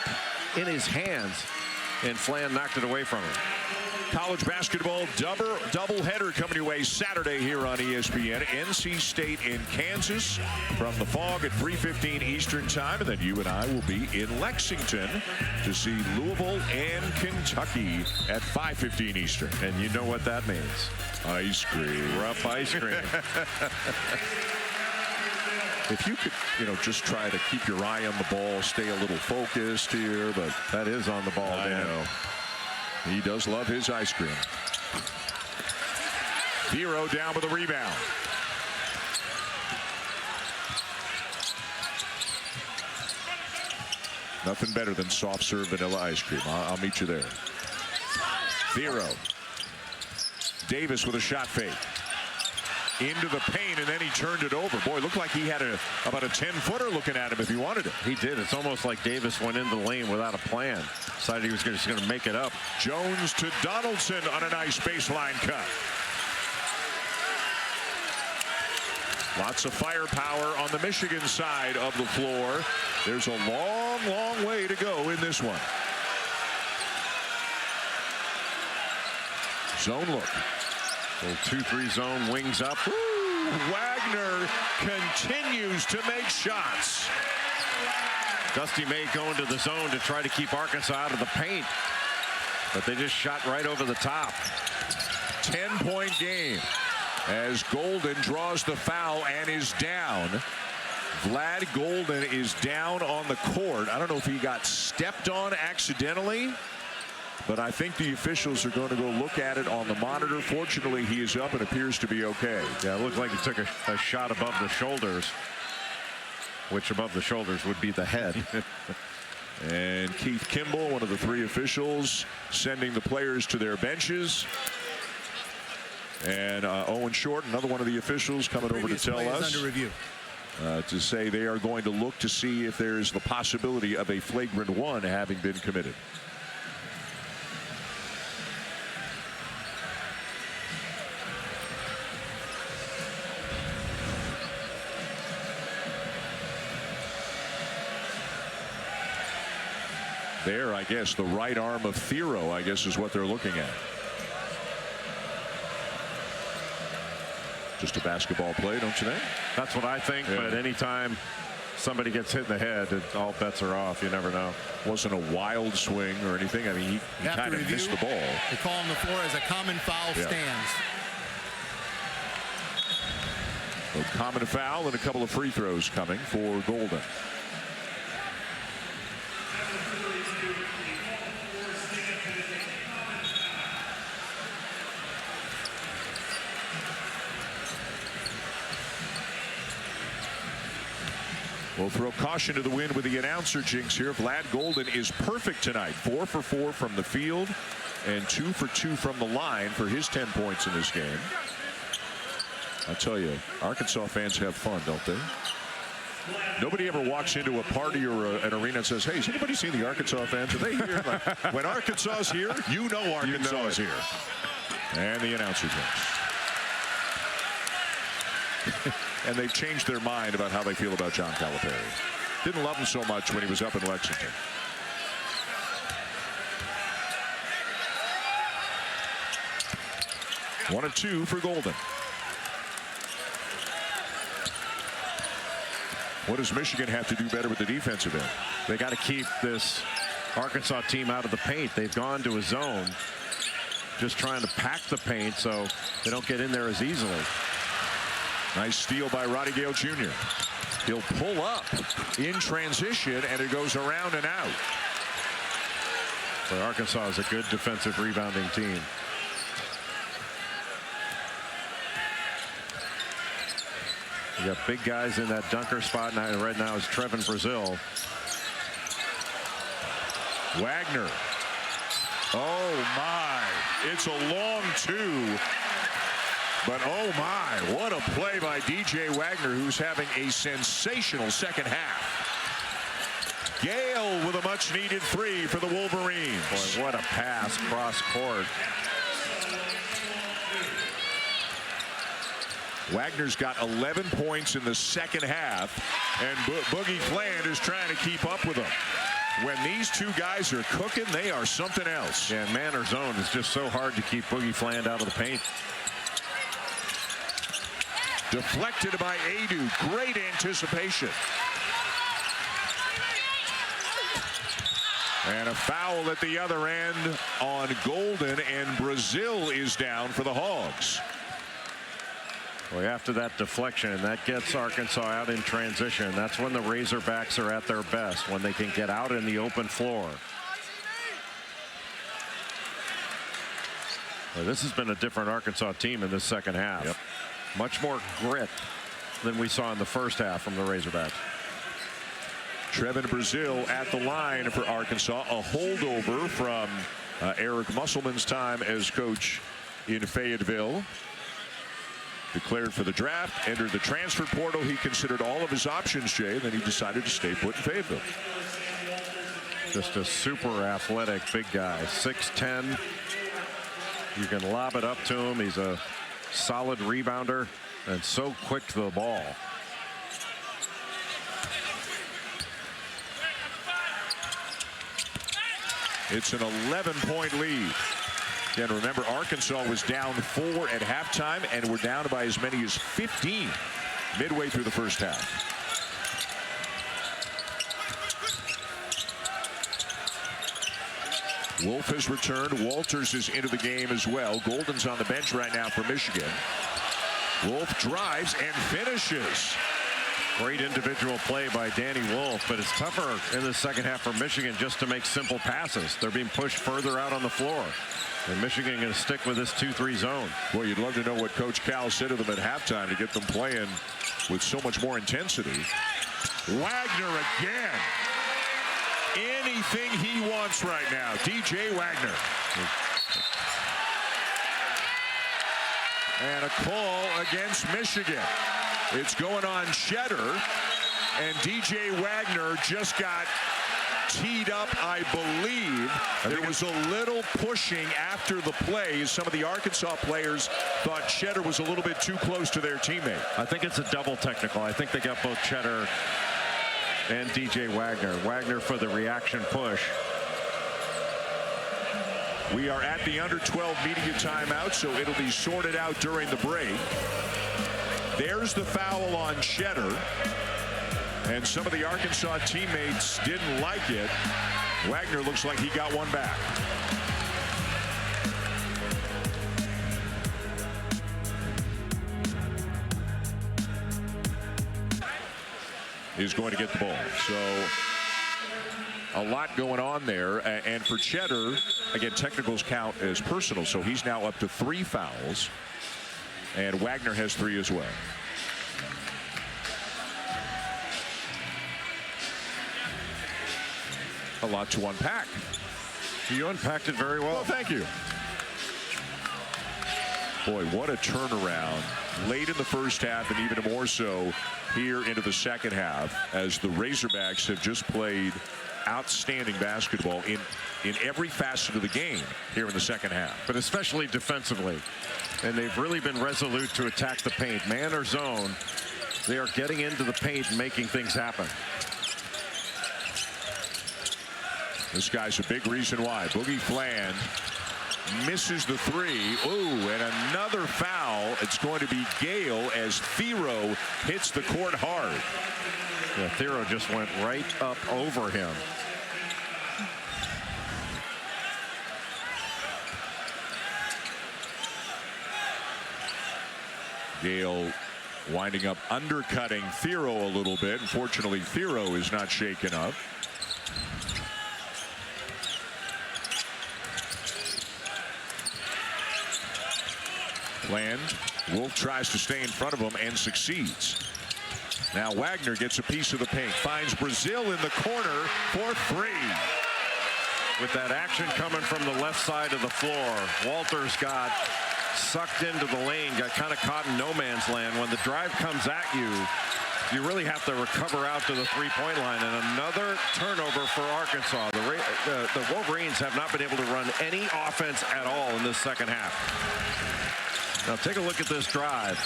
B: hands, and Fland knocked it away from him.
A: College basketball doubleheader coming your way Saturday here on ESPN. NC State and Kansas from the Fog at 3:15 Eastern time, and then you and I will be in Lexington to see Louisville and Kentucky at 5:15 Eastern.
B: And you know what that means.
A: Ice cream.
B: Rough ice cream.
A: If you could, just try to keep your eye on the ball, stay a little focused here, but
B: that is on the ball,
A: I know. He does love his ice cream. Thiero down with a rebound. Nothing better than soft serve vanilla ice cream. I'll meet you there. Thiero. Davis with a shot fake. Into the paint, and then he turned it over. Boy, looked like he had about a 10-footer looking at him if he wanted it.
B: He did. It's almost like Davis went into the lane without a plan. Decided he was just going to make it up.
A: Jones to Donaldson on a nice baseline cut. Lots of firepower on the Michigan side of the floor. There's a long, long way to go in this one. Zone look.
B: Little 2-3 zone, wings up.
A: Woo! Wagner continues to make shots.
B: Dusty May going to the zone to try to keep Arkansas out of the paint, but they just shot right over the top.
A: 10-point game as Golden draws the foul and is down. Vlad Golden is down on the court. I don't know if he got stepped on accidentally But I think the officials are going to go look at it on the monitor. Fortunately, he is up and appears to be okay.
B: Yeah, it looked like he took a shot above the shoulders, which above the shoulders would be the head.
A: And Keith Kimball, one of the 3 officials, sending the players to their benches. And Owen Short, another one of the officials, coming over to tell us
D: under review.
A: To say they are going to look to see if there is the possibility of a flagrant 1 having been committed. There, I guess, the right arm of Thiero, I guess, is what they're looking at. Just a basketball play, don't you think?
B: That's what I think,
A: Yeah.
B: but anytime somebody gets hit in the head, all bets are off. You never know.
A: Wasn't a wild swing or anything. I mean, he kind of missed the ball.
D: They call on the floor as a common foul stands.
A: A common foul and a couple of free throws coming for Golden. We'll throw caution to the wind with the announcer jinx here. Vlad Golden is perfect tonight. 4 for 4 from the field and 2 for 2 from the line for his 10 points in this game. I tell you, Arkansas fans have fun, don't they? Nobody ever walks into a party or an arena and says, hey, has anybody seen the Arkansas fans? Are they here? Like, when Arkansas's here, you know Arkansas is here. And the announcer jinx. And they've changed their mind about how they feel about John Calipari. Didn't love him so much when he was up in Lexington. One of 2 for Golden. What does Michigan have to do better with the defensive end?
B: They got to keep this Arkansas team out of the paint. They've gone to a zone, just trying to pack the paint so they don't get in there as easily.
A: Nice steal by Roddy Gale Jr. He'll pull up in transition, and it goes around and out.
B: So Arkansas is a good defensive rebounding team. You got big guys in that dunker spot now. Right now is Trevin Brazil.
A: Wagner. Oh, my. It's a long 2. But, oh, my, what a play by DJ Wagner, who's having a sensational second half. Gale with a much-needed 3 for the Wolverines.
B: Boy, what a pass cross court.
A: Wagner's got 11 points in the second half, and Boogie Fland is trying to keep up with them. When these 2 guys are cooking, they are something else.
B: Yeah, man or zone is just so hard to keep Boogie Fland out of the paint.
A: Deflected by Adu. Great anticipation. And a foul at the other end on Golden, and Brazil is down for the Hogs.
B: Well, after that deflection, that gets Arkansas out in transition. That's when the Razorbacks are at their best, when they can get out in the open floor. Well, this has been a different Arkansas team in this second half.
A: Yep.
B: Much more grit than we saw in the first half from the Razorbacks.
A: Trevin Brazil at the line for Arkansas. A holdover from Eric Musselman's time as coach in Fayetteville. Declared for the draft, entered the transfer portal. He considered all of his options, Jay, and then he decided to stay put in Fayetteville.
B: Just a super athletic big guy, 6'10". You can lob it up to him. He's a solid rebounder and so quick to the ball.
A: It's an 11-point lead. Again, remember, Arkansas was down 4 at halftime, and we're down by as many as 15 midway through the first half. Wolf has returned. Walters is into the game as well. Golden's on the bench right now for Michigan. Wolf drives and finishes.
B: Great individual play by Danny Wolf, but it's tougher in the second half for Michigan just to make simple passes. They're being pushed further out on the floor. And Michigan going to stick with this 2-3 zone.
A: Well, you'd love to know what Coach Cal said to them at halftime to get them playing with so much more intensity. Wagner again. Anything he wants right now. DJ Wagner. And a call against Michigan. It's going on Cheddar, and DJ Wagner just got teed up, I believe. There was a little pushing after the play. Some of the Arkansas players thought Cheddar was a little bit too close to their teammate.
B: I think it's a double technical. I think they got both Cheddar and DJ Wagner. Wagner for the reaction push.
A: We are at the under 12 media timeout, so it'll be sorted out during the break. There's the foul on Cheddar. And some of the Arkansas teammates didn't like it. Wagner looks like he got one back. He's going to get the ball. So a lot going on there. And for Cheddar, again, technicals count as personal. So he's now up to 3 fouls. And Wagner has 3 as well. A lot to unpack.
B: You unpacked it very well.
A: Well, thank you. Boy, what a turnaround late in the first half, and even more so here into the second half, as the Razorbacks have just played outstanding basketball in every facet of the game here in the second half.
B: But especially defensively. And they've really been resolute to attack the paint. Man or zone, they are getting into the paint and making things happen.
A: This guy's a big reason why. Boogie Fland misses the 3. Ooh, and another foul. It's going to be Gale as Thiero hits the court hard.
B: Yeah, Thiero just went right up over him.
A: Gale winding up undercutting Thiero a little bit. Unfortunately, Thiero is not shaken up. Land. Wolf tries to stay in front of him and succeeds. Now Wagner gets a piece of the paint. Finds Brazil in the corner for 3.
B: With that action coming from the left side of the floor, Walters got sucked into the lane, got kind of caught in no man's land. When the drive comes at you, you really have to recover out to the three-point line. And another turnover for Arkansas. The Wolverines have not been able to run any offense at all in this second half. Now take a look at this drive.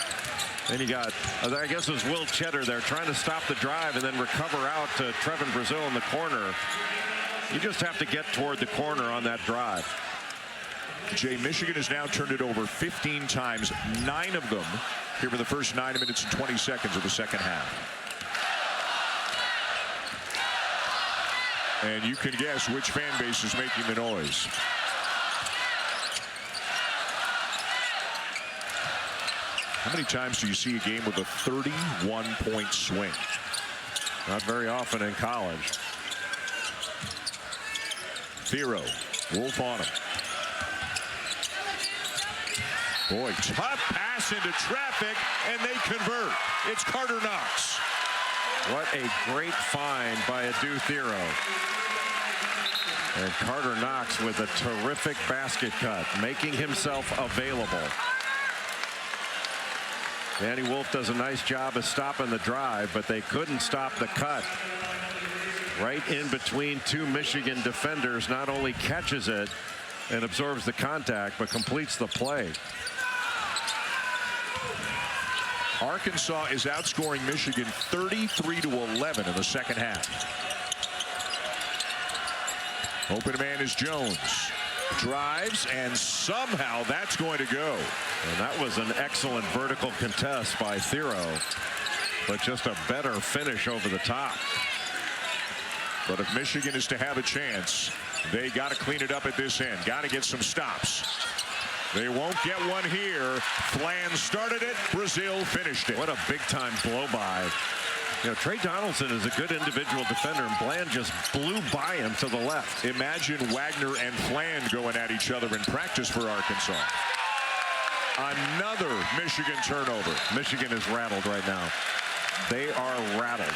B: And you got, I guess it was Will Cheddar there trying to stop the drive and then recover out to Trevin Brazil in the corner. You just have to get toward the corner on that drive.
A: Jay, Michigan has now turned it over 15 times, 9 of them here for the first 9 minutes and 20 seconds of the second half. And you can guess which fan base is making the noise. How many times do you see a game with a 31-point swing?
B: Not very often in college.
A: Thiero, Wolf on him. Boy, tough pass into traffic, and they convert. It's Carter Knox.
B: What a great find by Adou Thiero. And Carter Knox with a terrific basket cut, making himself available. Danny Wolf does a nice job of stopping the drive, but they couldn't stop the cut. Right in between 2 Michigan defenders, not only catches it and absorbs the contact, but completes the play.
A: Arkansas is outscoring Michigan 33-11 in the second half. Open man is Jones. Drives, and somehow that's going to go.
B: And that was an excellent vertical contest by Thiero, but just a better finish over the top.
A: But if Michigan is to have a chance, they got to clean it up at this end. Got to get some stops. They won't get one here. Fland started it. Brazil finished it.
B: What a big-time blow by You know, Trey Donaldson is a good individual defender, and Bland just blew by him to the left.
A: Imagine Wagner and Fland going at each other in practice for Arkansas. Another Michigan turnover.
B: Michigan is rattled right now. They are rattled.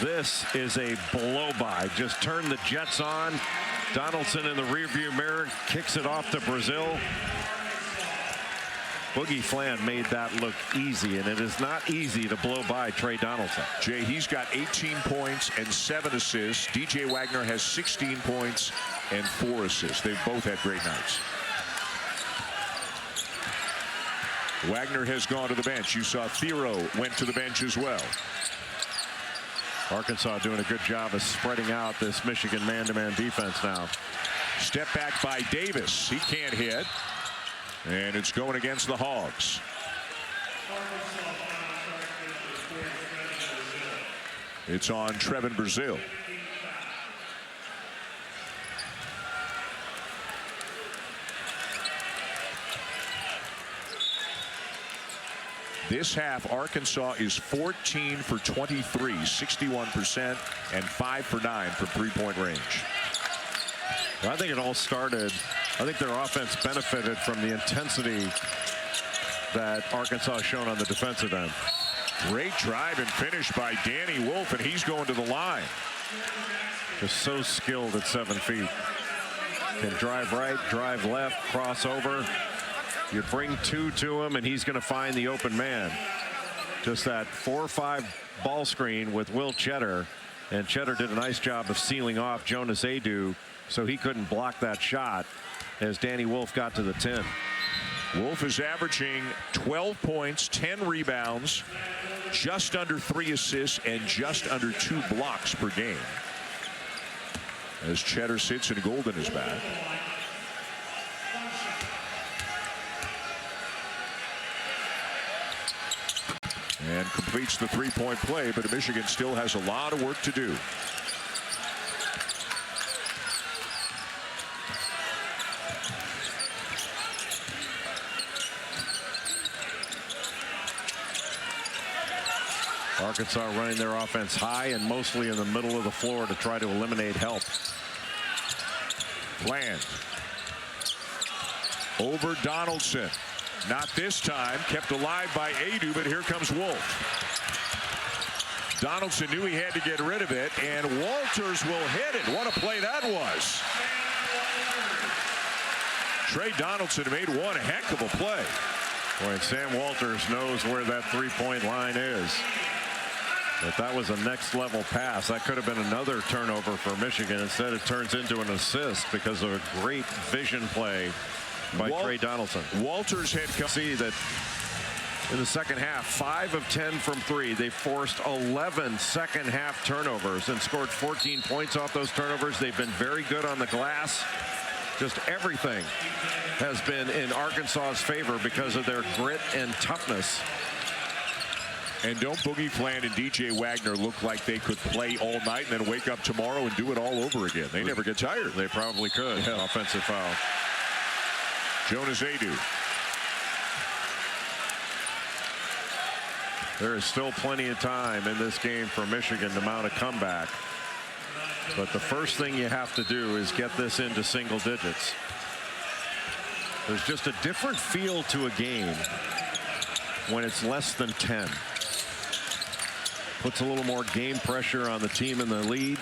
B: This is a blow-by. Just turn the Jets on. Donaldson in the rearview mirror kicks it off to Brazil. Boogie Fland made that look easy, and it is not easy to blow by Trey Donaldson.
A: Jay, he's got 18 points and 7 assists. DJ Wagner has 16 points and 4 assists. They've both had great nights. Wagner has gone to the bench. You saw Thiero went to the bench as well.
B: Arkansas doing a good job of spreading out this Michigan man-to-man defense now.
A: Step back by Davis. He can't hit. And it's going against the Hogs. It's on Trevin Brazil. This half, Arkansas is 14 for 23, 61%, and 5 for 9 from three-point range.
B: I think it all started, I think their offense benefited from the intensity that Arkansas has shown on the defensive end.
A: Great drive and finish by Danny Wolf, and he's going to the line.
B: Just so skilled at 7 feet. Can drive right, drive left, cross over. You bring 2 to him, and he's going to find the open man. Just that 4-5 ball screen with Will Cheddar, and Cheddar did a nice job of sealing off Jonas Aidoo, so he couldn't block that shot as Danny Wolf got to the 10.
A: Wolf is averaging 12 points, 10 rebounds, just under 3 assists, and just under 2 blocks per game. As Cheddar sits and Golden is back. And completes the three-point play, but Michigan still has a lot of work to do.
B: Arkansas running their offense high and mostly in the middle of the floor to try to eliminate help.
A: Bland. Over Donaldson. Not this time. Kept alive by Aidoo, but here comes Wolf. Donaldson knew he had to get rid of it, and Walters will hit it. What a play that was. Trey Donaldson made one heck of a play.
B: Boy, and Sam Walters knows where that three-point line is. But that was a next level pass. That could have been another turnover for Michigan. Instead, it turns into an assist because of a great vision play by Trey Donaldson.
A: Walters had come.
B: See that in the second half, 5 of 10 from 3. They forced 11 second half turnovers and scored 14 points off those turnovers. They've been very good on the glass. Just everything has been in Arkansas's favor because of their grit and toughness.
A: And don't Boogie Fland and DJ Wagner look like they could play all night and then wake up tomorrow and do it all over again? They never get tired.
B: They probably could. Yeah. Offensive foul.
A: Jonas Aidoo.
B: There is still plenty of time in this game for Michigan to mount a comeback. But the first thing you have to do is get this into single digits. There's just a different feel to a game when it's less than 10. Puts a little more game pressure on the team in the lead.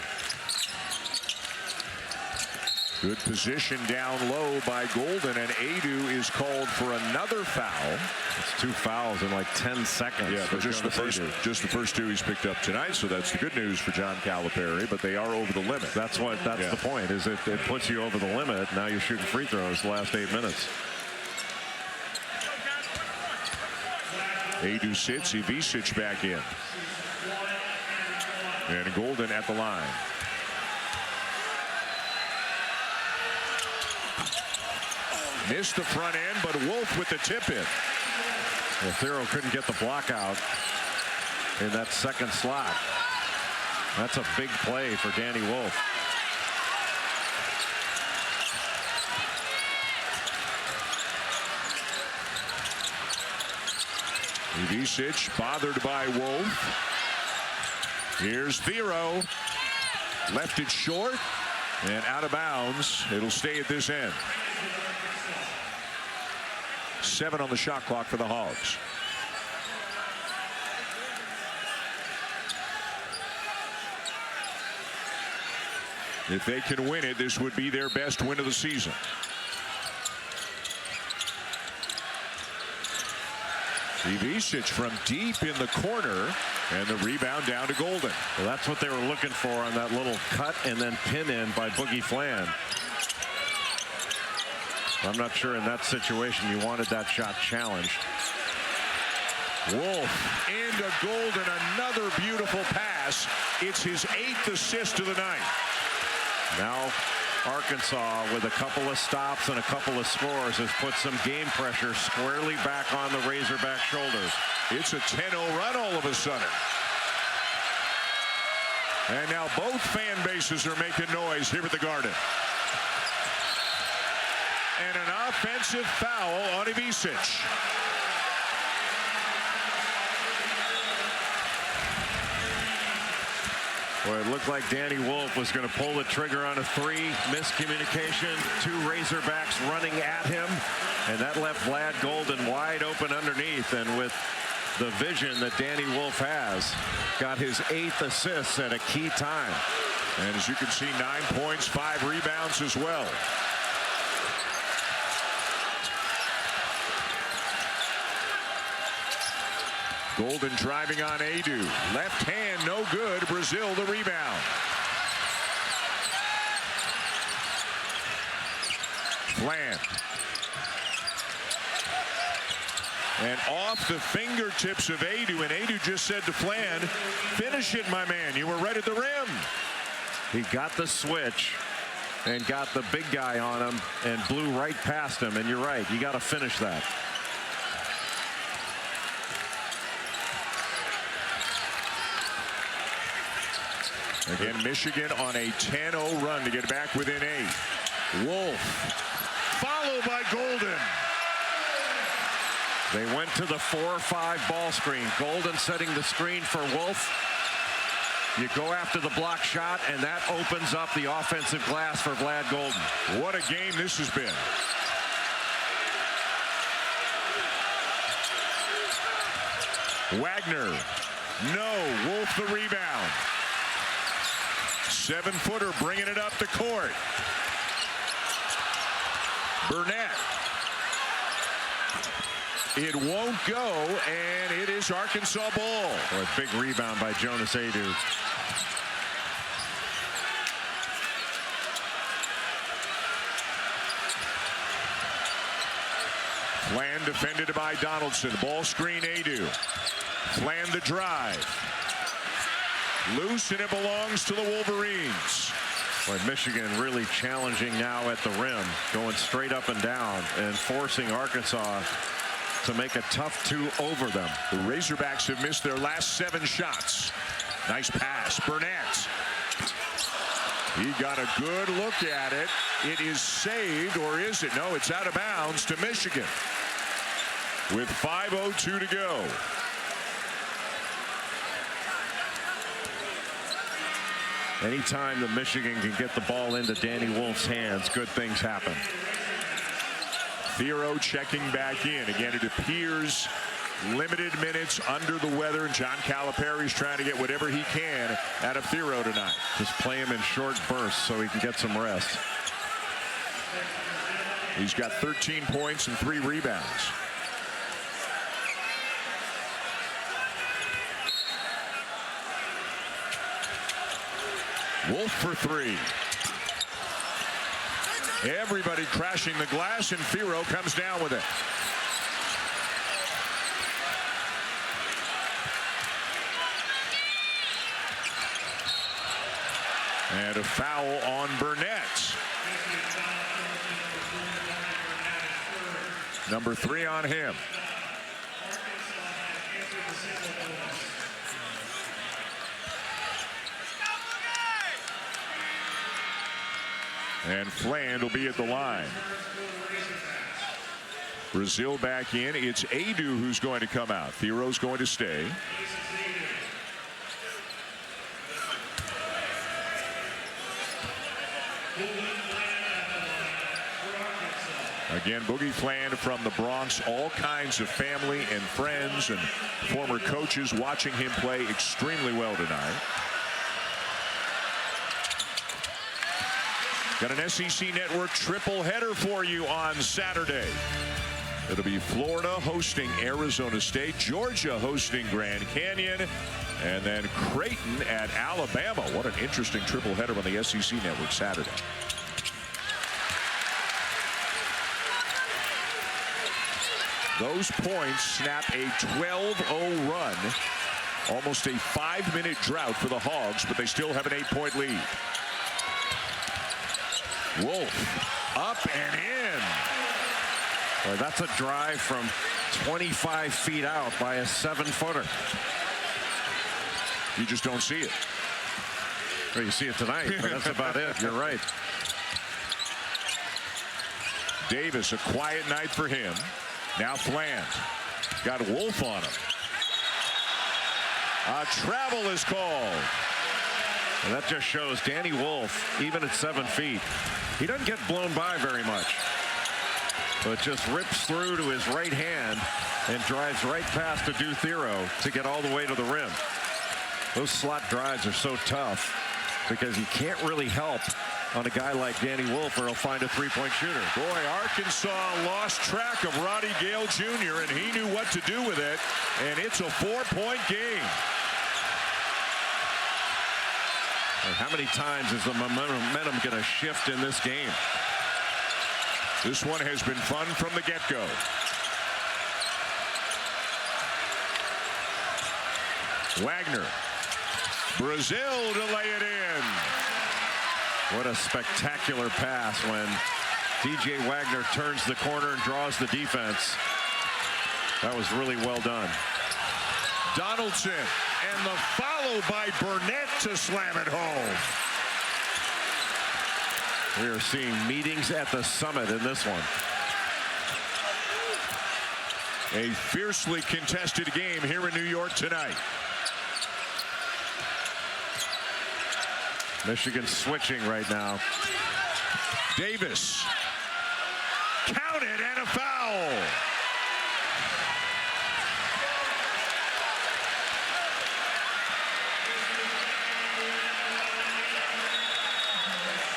A: Good position down low by Golden, and Aidoo is called for another foul.
B: It's 2 fouls in like 10 seconds.
A: Yeah, but just the first 2 he's picked up tonight, so that's the good news for John Calipari, but they are over the limit.
B: That's the point, is it puts you over the limit. Now you're shooting free throws the last 8 minutes.
A: Aidoo sits, Ivisic back in. And Golden at the line. Missed the front end, but Wolf with the tip in.
B: Well, Thiero couldn't get the block out in that second slot. That's a big play for Danny Wolf.
A: Ivisic bothered by Wolf. Here's Thiero. Left it short and out of bounds. It'll stay at this end. 7 on the shot clock for the Hogs. If they can win it, this would be their best win of the season. Ivisic from deep in the corner, and the rebound down to Golden.
B: Well, that's what they were looking for on that little cut and then pin in by Boogie Fland. I'm not sure in that situation you wanted that shot challenged.
A: Wolf into Golden, another beautiful pass. It's his 8th assist of the night.
B: Now Arkansas, with a couple of stops and a couple of scores, has put some game pressure squarely back on the Razorback shoulders.
A: It's a 10-0 run all of a sudden. And now both fan bases are making noise here at the Garden. And an offensive foul on Ivisic.
B: Well, it looked like Danny Wolf was going to pull the trigger on a 3. Miscommunication. 2 Razorbacks running at him. And that left Vlad Golden wide open underneath. And with the vision that Danny Wolf has, got his 8th assist at a key time.
A: And as you can see, 9 points, 5 rebounds as well. Golden driving on Adu. Left hand, no good. Brazil the rebound. Fland. And off the fingertips of Adu. And Adu just said to Fland, finish it, my man. You were right at the rim.
B: He got the switch and got the big guy on him and blew right past him. And you're right, you got to finish that.
A: Again, Michigan on a 10-0 run to get back within 8. Wolf, followed by Golden.
B: They went to the 4-5 ball screen. Golden setting the screen for Wolf. You go after the block shot, and that opens up the offensive glass for Vlad Golden.
A: What a game this has been. Wagner, no. Wolf the rebound. 7-footer bringing it up the court. Burnett. It won't go, and it is Arkansas ball.
B: Boy, big rebound by Jonas Adu.
A: Fland defended by Donaldson. Ball screen Adu. Fland the drive. Loose, and it belongs to the Wolverines.
B: Boy, Michigan really challenging now at the rim, going straight up and down and forcing Arkansas to make a tough 2 over them.
A: The Razorbacks have missed their last 7 shots. Nice pass. Burnett. He got a good look at it. It is saved, or is it? No, it's out of bounds to Michigan with 5:02 to go.
B: Anytime that Michigan can get the ball into Danny Wolf's hands, good things happen.
A: Thiero checking back in. Again, it appears limited minutes, under the weather, and John Calipari's trying to get whatever he can out of Thiero tonight.
B: Just play him in short bursts so he can get some rest.
A: He's got 13 points and 3 rebounds. Wolf for 3. Everybody crashing the glass, and Thiero comes down with it. And a foul on Burnett. Number 3 on him. And Fland will be at the line. Brazil back in. It's Adu who's going to come out. Thero's going to stay. Again, Boogie Fland from the Bronx. All kinds of family and friends and former coaches watching him play extremely well tonight. Got an SEC Network triple header for you on Saturday. It'll be Florida hosting Arizona State, Georgia hosting Grand Canyon, and then Creighton at Alabama. What an interesting triple header on the SEC Network Saturday. Those points snap a 12-0 run. Almost a 5-minute drought for the Hogs, but they still have an 8-point lead. Wolf up and in.
B: Well, that's a drive from 25 feet out by a 7-footer.
A: You just don't see it.
B: Well, you see it tonight, but that's about it. You're right.
A: Davis, a quiet night for him. Now Fland got Wolf on him. A travel is called.
B: And that just shows Danny Wolf, even at 7 feet, he doesn't get blown by very much, but just rips through to his right hand and drives right past Adu Thero to get all the way to the rim. Those slot drives are so tough because you can't really help on a guy like Danny Wolf, or he'll find a three-point shooter.
A: Boy, Arkansas lost track of Roddy Gale Jr., and he knew what to do with it, and it's a 4-point game.
B: And how many times is the momentum going to shift in this game?
A: This one has been fun from the get-go. Wagner. Brazil to lay it in.
B: What a spectacular pass when DJ Wagner turns the corner and draws the defense. That was really well done.
A: Donaldson, and the follow by Burnett to slam it home.
B: We are seeing meetings at the summit in this one.
A: A fiercely contested game here in New York tonight.
B: Michigan switching right now.
A: Davis. Count it, and a foul.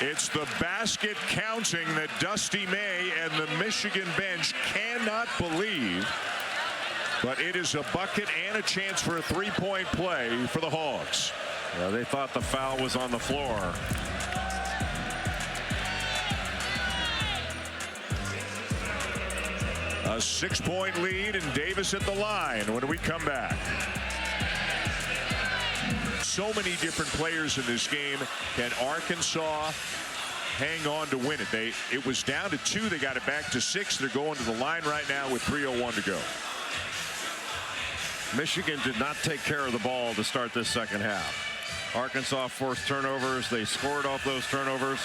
A: It's the basket counting that Dusty May and the Michigan bench cannot believe. But it is a bucket and a chance for a three-point play for the Hogs.
B: Yeah, they thought the foul was on the floor.
A: A 6-point lead, and Davis at the line when we come back. So many different players in this game. Can Arkansas hang on to win it? It was down to 2. They got it back to 6. They're going to the line right now with 3:01 to go.
B: Michigan did not take care of the ball to start this second half. Arkansas forced turnovers. They scored off those turnovers.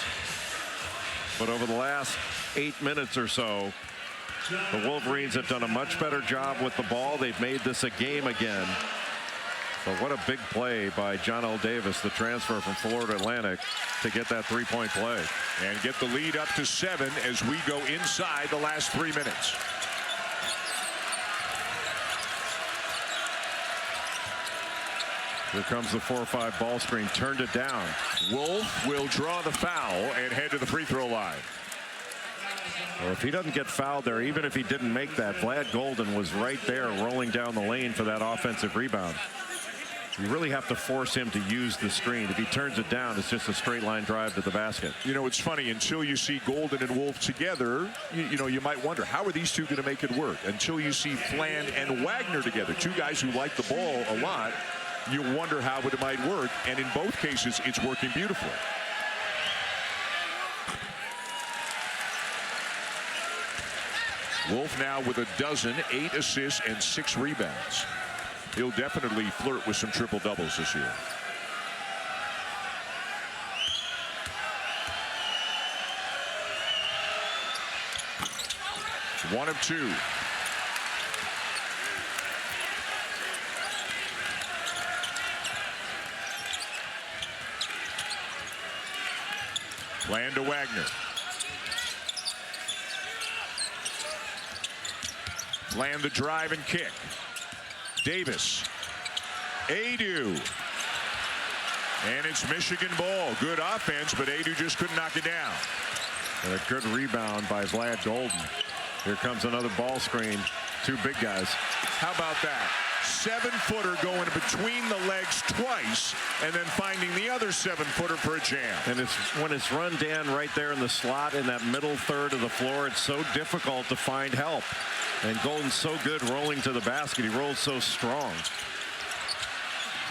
B: But over the last 8 minutes or so, the Wolverines have done a much better job with the ball. They've made this a game again. But what a big play by John L. Davis, the transfer from Florida Atlantic, to get that three-point play.
A: And get the lead up to 7 as we go inside the last 3 minutes.
B: Here comes the 4-5 ball screen. Turned it down.
A: Wolf will draw the foul and head to the free throw line.
B: Well, if he doesn't get fouled there, even if he didn't make that, Vlad Golden was right there rolling down the lane for that offensive rebound. You really have to force him to use the screen. If he turns it down, it's just a straight line drive to the basket.
A: You know, it's funny, until you see Golden and Wolf together, you know, you might wonder, how are these two going to make it work? Until you see Fland and Wagner together, two guys who like the ball a lot, you wonder how it might work. And in both cases, it's working beautifully. Wolf now with a dozen, 8 assists and 6 rebounds. He'll definitely flirt with some triple doubles this year. 1 of 2. Land to Wagner. Land the drive and kick. Davis. Adu. And it's Michigan ball. Good offense, but Adu just couldn't knock it down.
B: And a good rebound by Vlad Golden. Here comes another ball screen. 2 big guys.
A: How about that? 7-footer going between the legs twice and then finding the other 7-footer for a jam.
B: And when it's run down right there in the slot in that middle third of the floor, it's so difficult to find help. And Golden's so good rolling to the basket. He rolls so strong.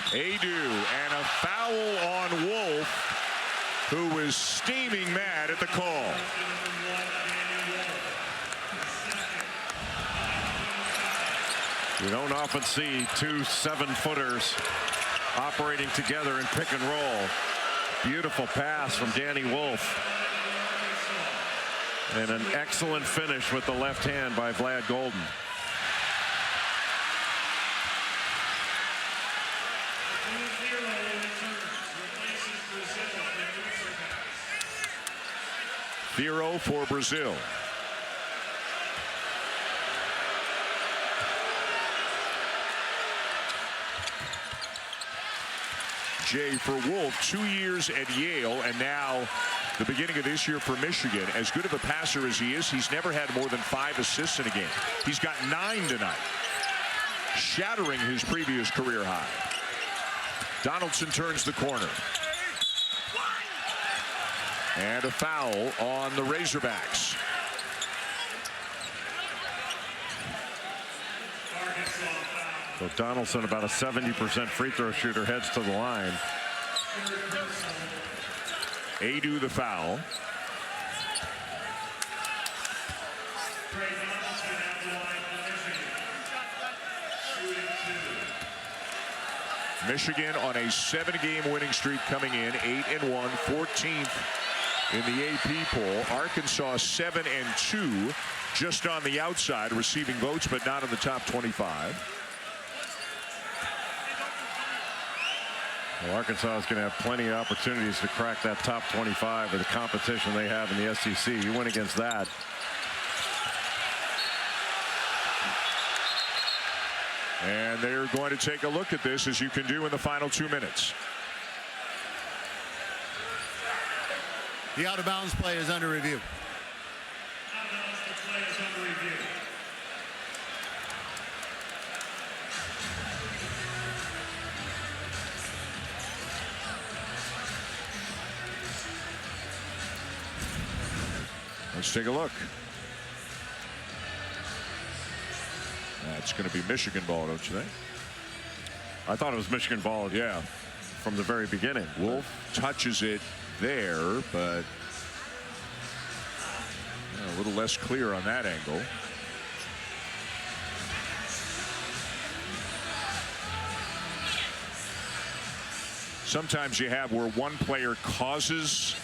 A: Adu, and a foul on Wolf, who was steaming mad at the call.
B: You don't often see 2 7-footers operating together in pick and roll. Beautiful pass from Danny Wolf. And an excellent finish with the left hand by Vlad Golden.
A: Thiero for Brazil. Jay for Wolf, 2 years at Yale, and now the beginning of this year for Michigan. As good of a passer as he is, he's never had more than 5 assists in a game. He's got 9 tonight, shattering his previous career high. Donaldson turns the corner. And a foul on the Razorbacks.
B: So Donaldson, about a 70% free throw shooter, heads to the line.
A: Adu the foul. Michigan on a 7-game winning streak coming in, 8-1, 14th in the AP poll. Arkansas 7-2, just on the outside, receiving votes, but not in the top 25.
B: Well, Arkansas is going to have plenty of opportunities to crack that top 25 with the competition they have in the SEC. You win against that.
A: And they're going to take a look at this, as you can do in the final 2 minutes.
D: The out-of-bounds play is under review.
A: Let's take a look. That's going to be Michigan ball, don't you think?
B: I thought it was Michigan ball, yeah, from the very beginning.
A: Wolf touches it there, but a little less clear on that angle. Sometimes you have where one player causes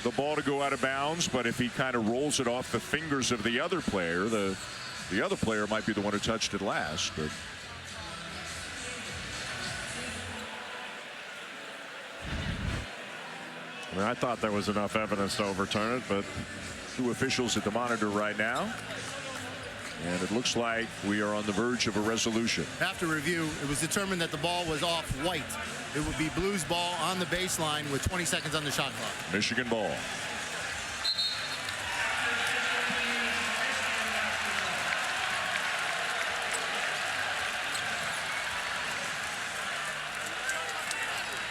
A: the ball to go out of bounds, but if he kind of rolls it off the fingers of the other player, the other player might be the one who touched it last. But
B: I mean, I thought there was enough evidence to overturn it, but
A: 2 officials at the monitor right now, and it looks like we are on the verge of a resolution.
D: After review, it was determined that the ball was off white. It would be Blues ball on the baseline with 20 seconds on the shot clock.
A: Michigan ball.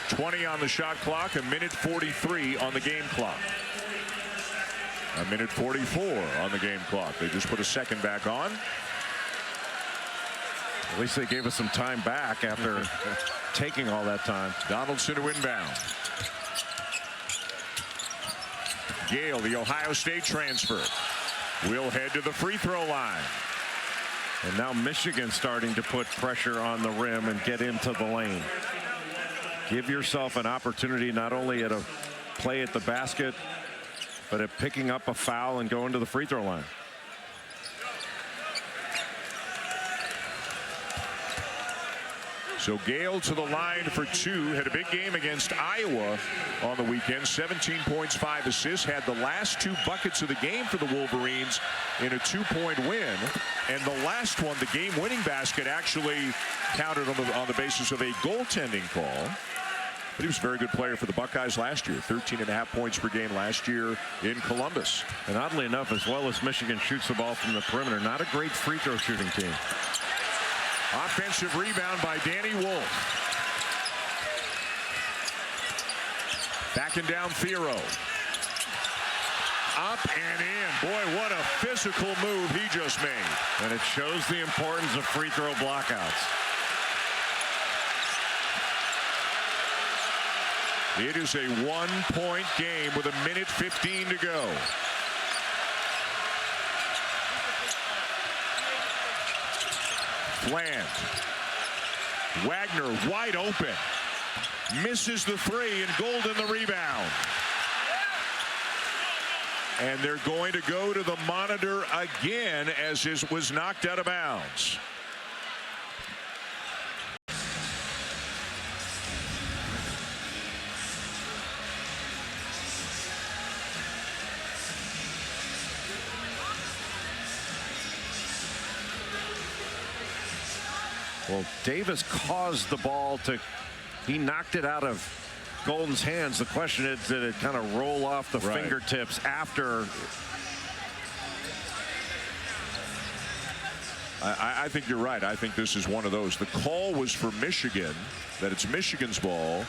A: $20 on the shot clock, 1:43 on the game clock. 1:44 on the game clock. They just put a second back on.
B: At least they gave us some time back after taking all that time.
A: Donaldson to inbound. Gale, the Ohio State transfer, will head to the free throw line.
B: And now Michigan starting to put pressure on the rim and get into the lane. Give yourself an opportunity not only at a play at the basket, but at picking up a foul and going to the free throw line.
A: So Gale to the line for 2. Had a big game against Iowa on the weekend. 17 points, 5 assists. Had the last 2 buckets of the game for the Wolverines in a 2-point win. And the last one, the game-winning basket, actually counted on the basis of a goaltending call. But he was a very good player for the Buckeyes last year. 13.5 points per game last year in Columbus.
B: And oddly enough, as well as Michigan shoots the ball from the perimeter, not a great free throw shooting team.
A: Offensive rebound by Danny Wolf. Backing down Thiero. Up and in. Boy, what a physical move he just made.
B: And it shows the importance of free throw blockouts.
A: It is a 1-point game with 1:15 to go. Fland. Wagner wide open. Misses the 3 and Golden the rebound. And they're going to go to the monitor again as it was knocked out of bounds.
B: Well, Davis caused the ball to, he knocked it out of Golden's hands. The question is, did it kind of roll off the fingertips after?
A: I think you're right. I think this is one of those. The call was for Michigan, that it's Michigan's ball.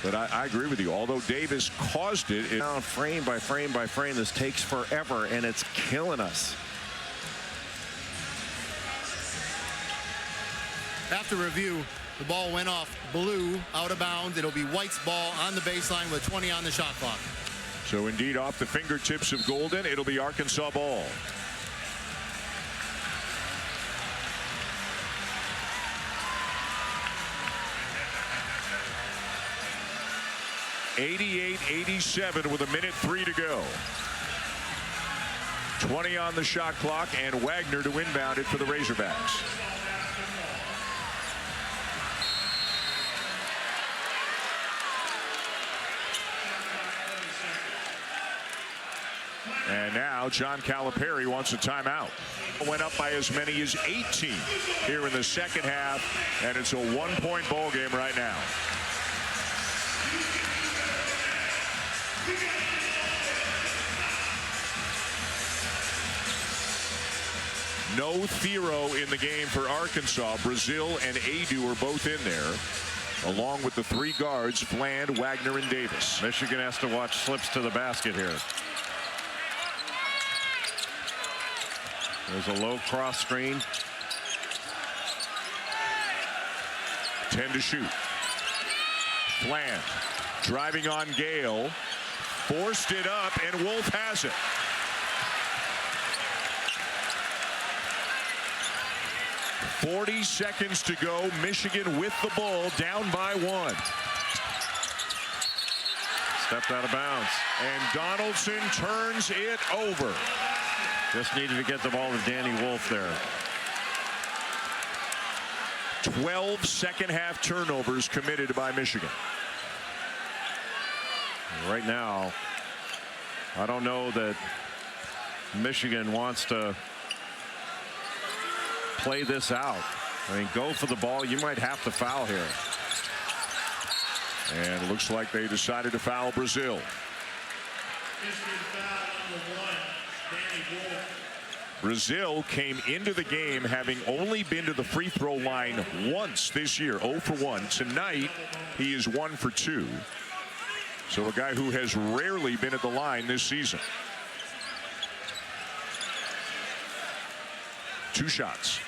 A: But I agree with you. Although Davis caused it.
B: Now, frame by frame by frame, this takes forever, and it's killing us.
D: After review, the ball went off blue, out of bounds. It'll be White's ball on the baseline with 20 on the shot clock.
A: So indeed, off the fingertips of Golden, it'll be Arkansas ball. (88-87) with 1:03 to go. 20 on the shot clock, and Wagner to inbound it for the Razorbacks. And now John Calipari wants a timeout. Went up by as many as 18 here in the second half, and it's a 1-point ball game right now. No Thiero in the game for Arkansas. Brazil and Adu are both in there, along with the 3 guards, Fland, Wagner, and Davis.
B: Michigan has to watch slips to the basket here. There's a low cross screen.
A: 10 to shoot. Fland driving on Gale. Forced it up, and Wolf has it. .40 seconds to go. Michigan with the ball, down by 1.
B: Stepped out of bounds.
A: And Donaldson turns it over.
B: Just needed to get the ball to Danny Wolf there.
A: 12 second half turnovers committed by Michigan.
B: Right now, I don't know that Michigan wants to play this out. I mean, go for the ball. You might have to foul here.
A: And it looks like they decided to foul Brazil. Brazil came into the game having only been to the free throw line once this year, 0 for 1. Tonight, he is 1 for 2. So a guy who has rarely been at the line this season. 2 shots.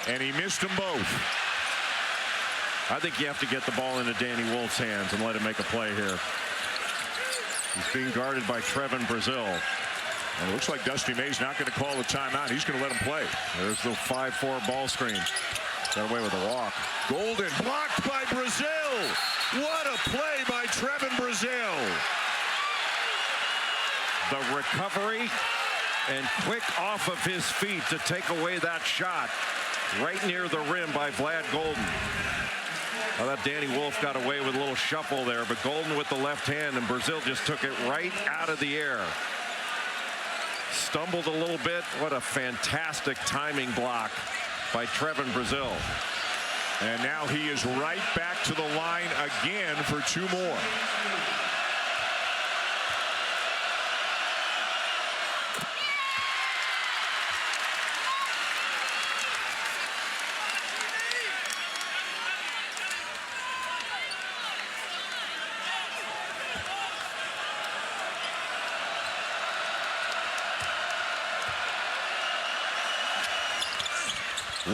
A: And he missed them both.
B: I think you have to get the ball into Danny Wolf's hands and let him make a play here. He's being guarded by Trevin Brazil.
A: And it looks like Dusty May's not going to call a timeout. He's going to let him play.
B: There's the 5-4 ball screen. Got away with a walk.
A: Golden blocked by Brazil. What a play by Trevin Brazil.
B: The recovery and quick off of his feet to take away that shot right near the rim by Vlad Golden. I thought Danny Wolf got away with a little shuffle there, but Golden with the left hand, and Brazil just took it right out of the air. Stumbled a little bit. What a fantastic timing block by Trevin Brazil.
A: And now he is right back to the line again for 2 more.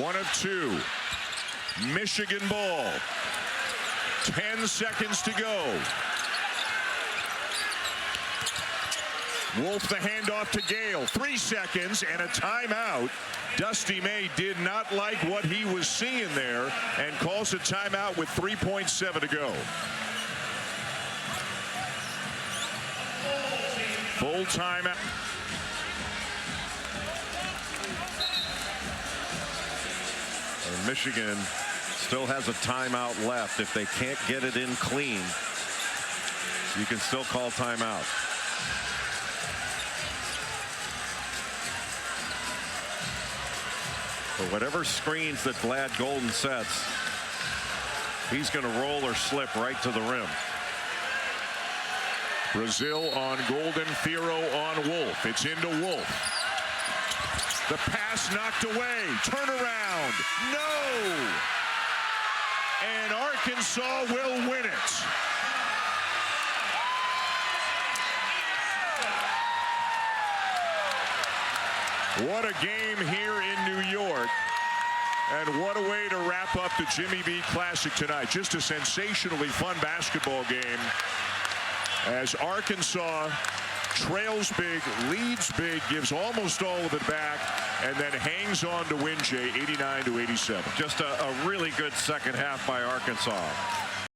A: One of 2. Michigan ball. 10 seconds to go. Wolf the handoff to Gale. 3 seconds and a timeout. Dusty May did not like what he was seeing there and calls a timeout with 3.7 to go. Full timeout.
B: Michigan still has a timeout left. If they can't get it in clean, you can still call timeout. But whatever screens that Vlad Golden sets, he's going to roll or slip right to the rim.
A: Brazil on Golden, Thiero on Wolf. It's into Wolf. The pass knocked away. Turnaround. No. And Arkansas will win it. What a game here in New York. And what a way to wrap up the Jimmy B Classic tonight. Just a sensationally fun basketball game as Arkansas trails big, leads big, gives almost all of it back, and then hangs on to win, Jay, 89-87.
B: Just a really good second half by Arkansas.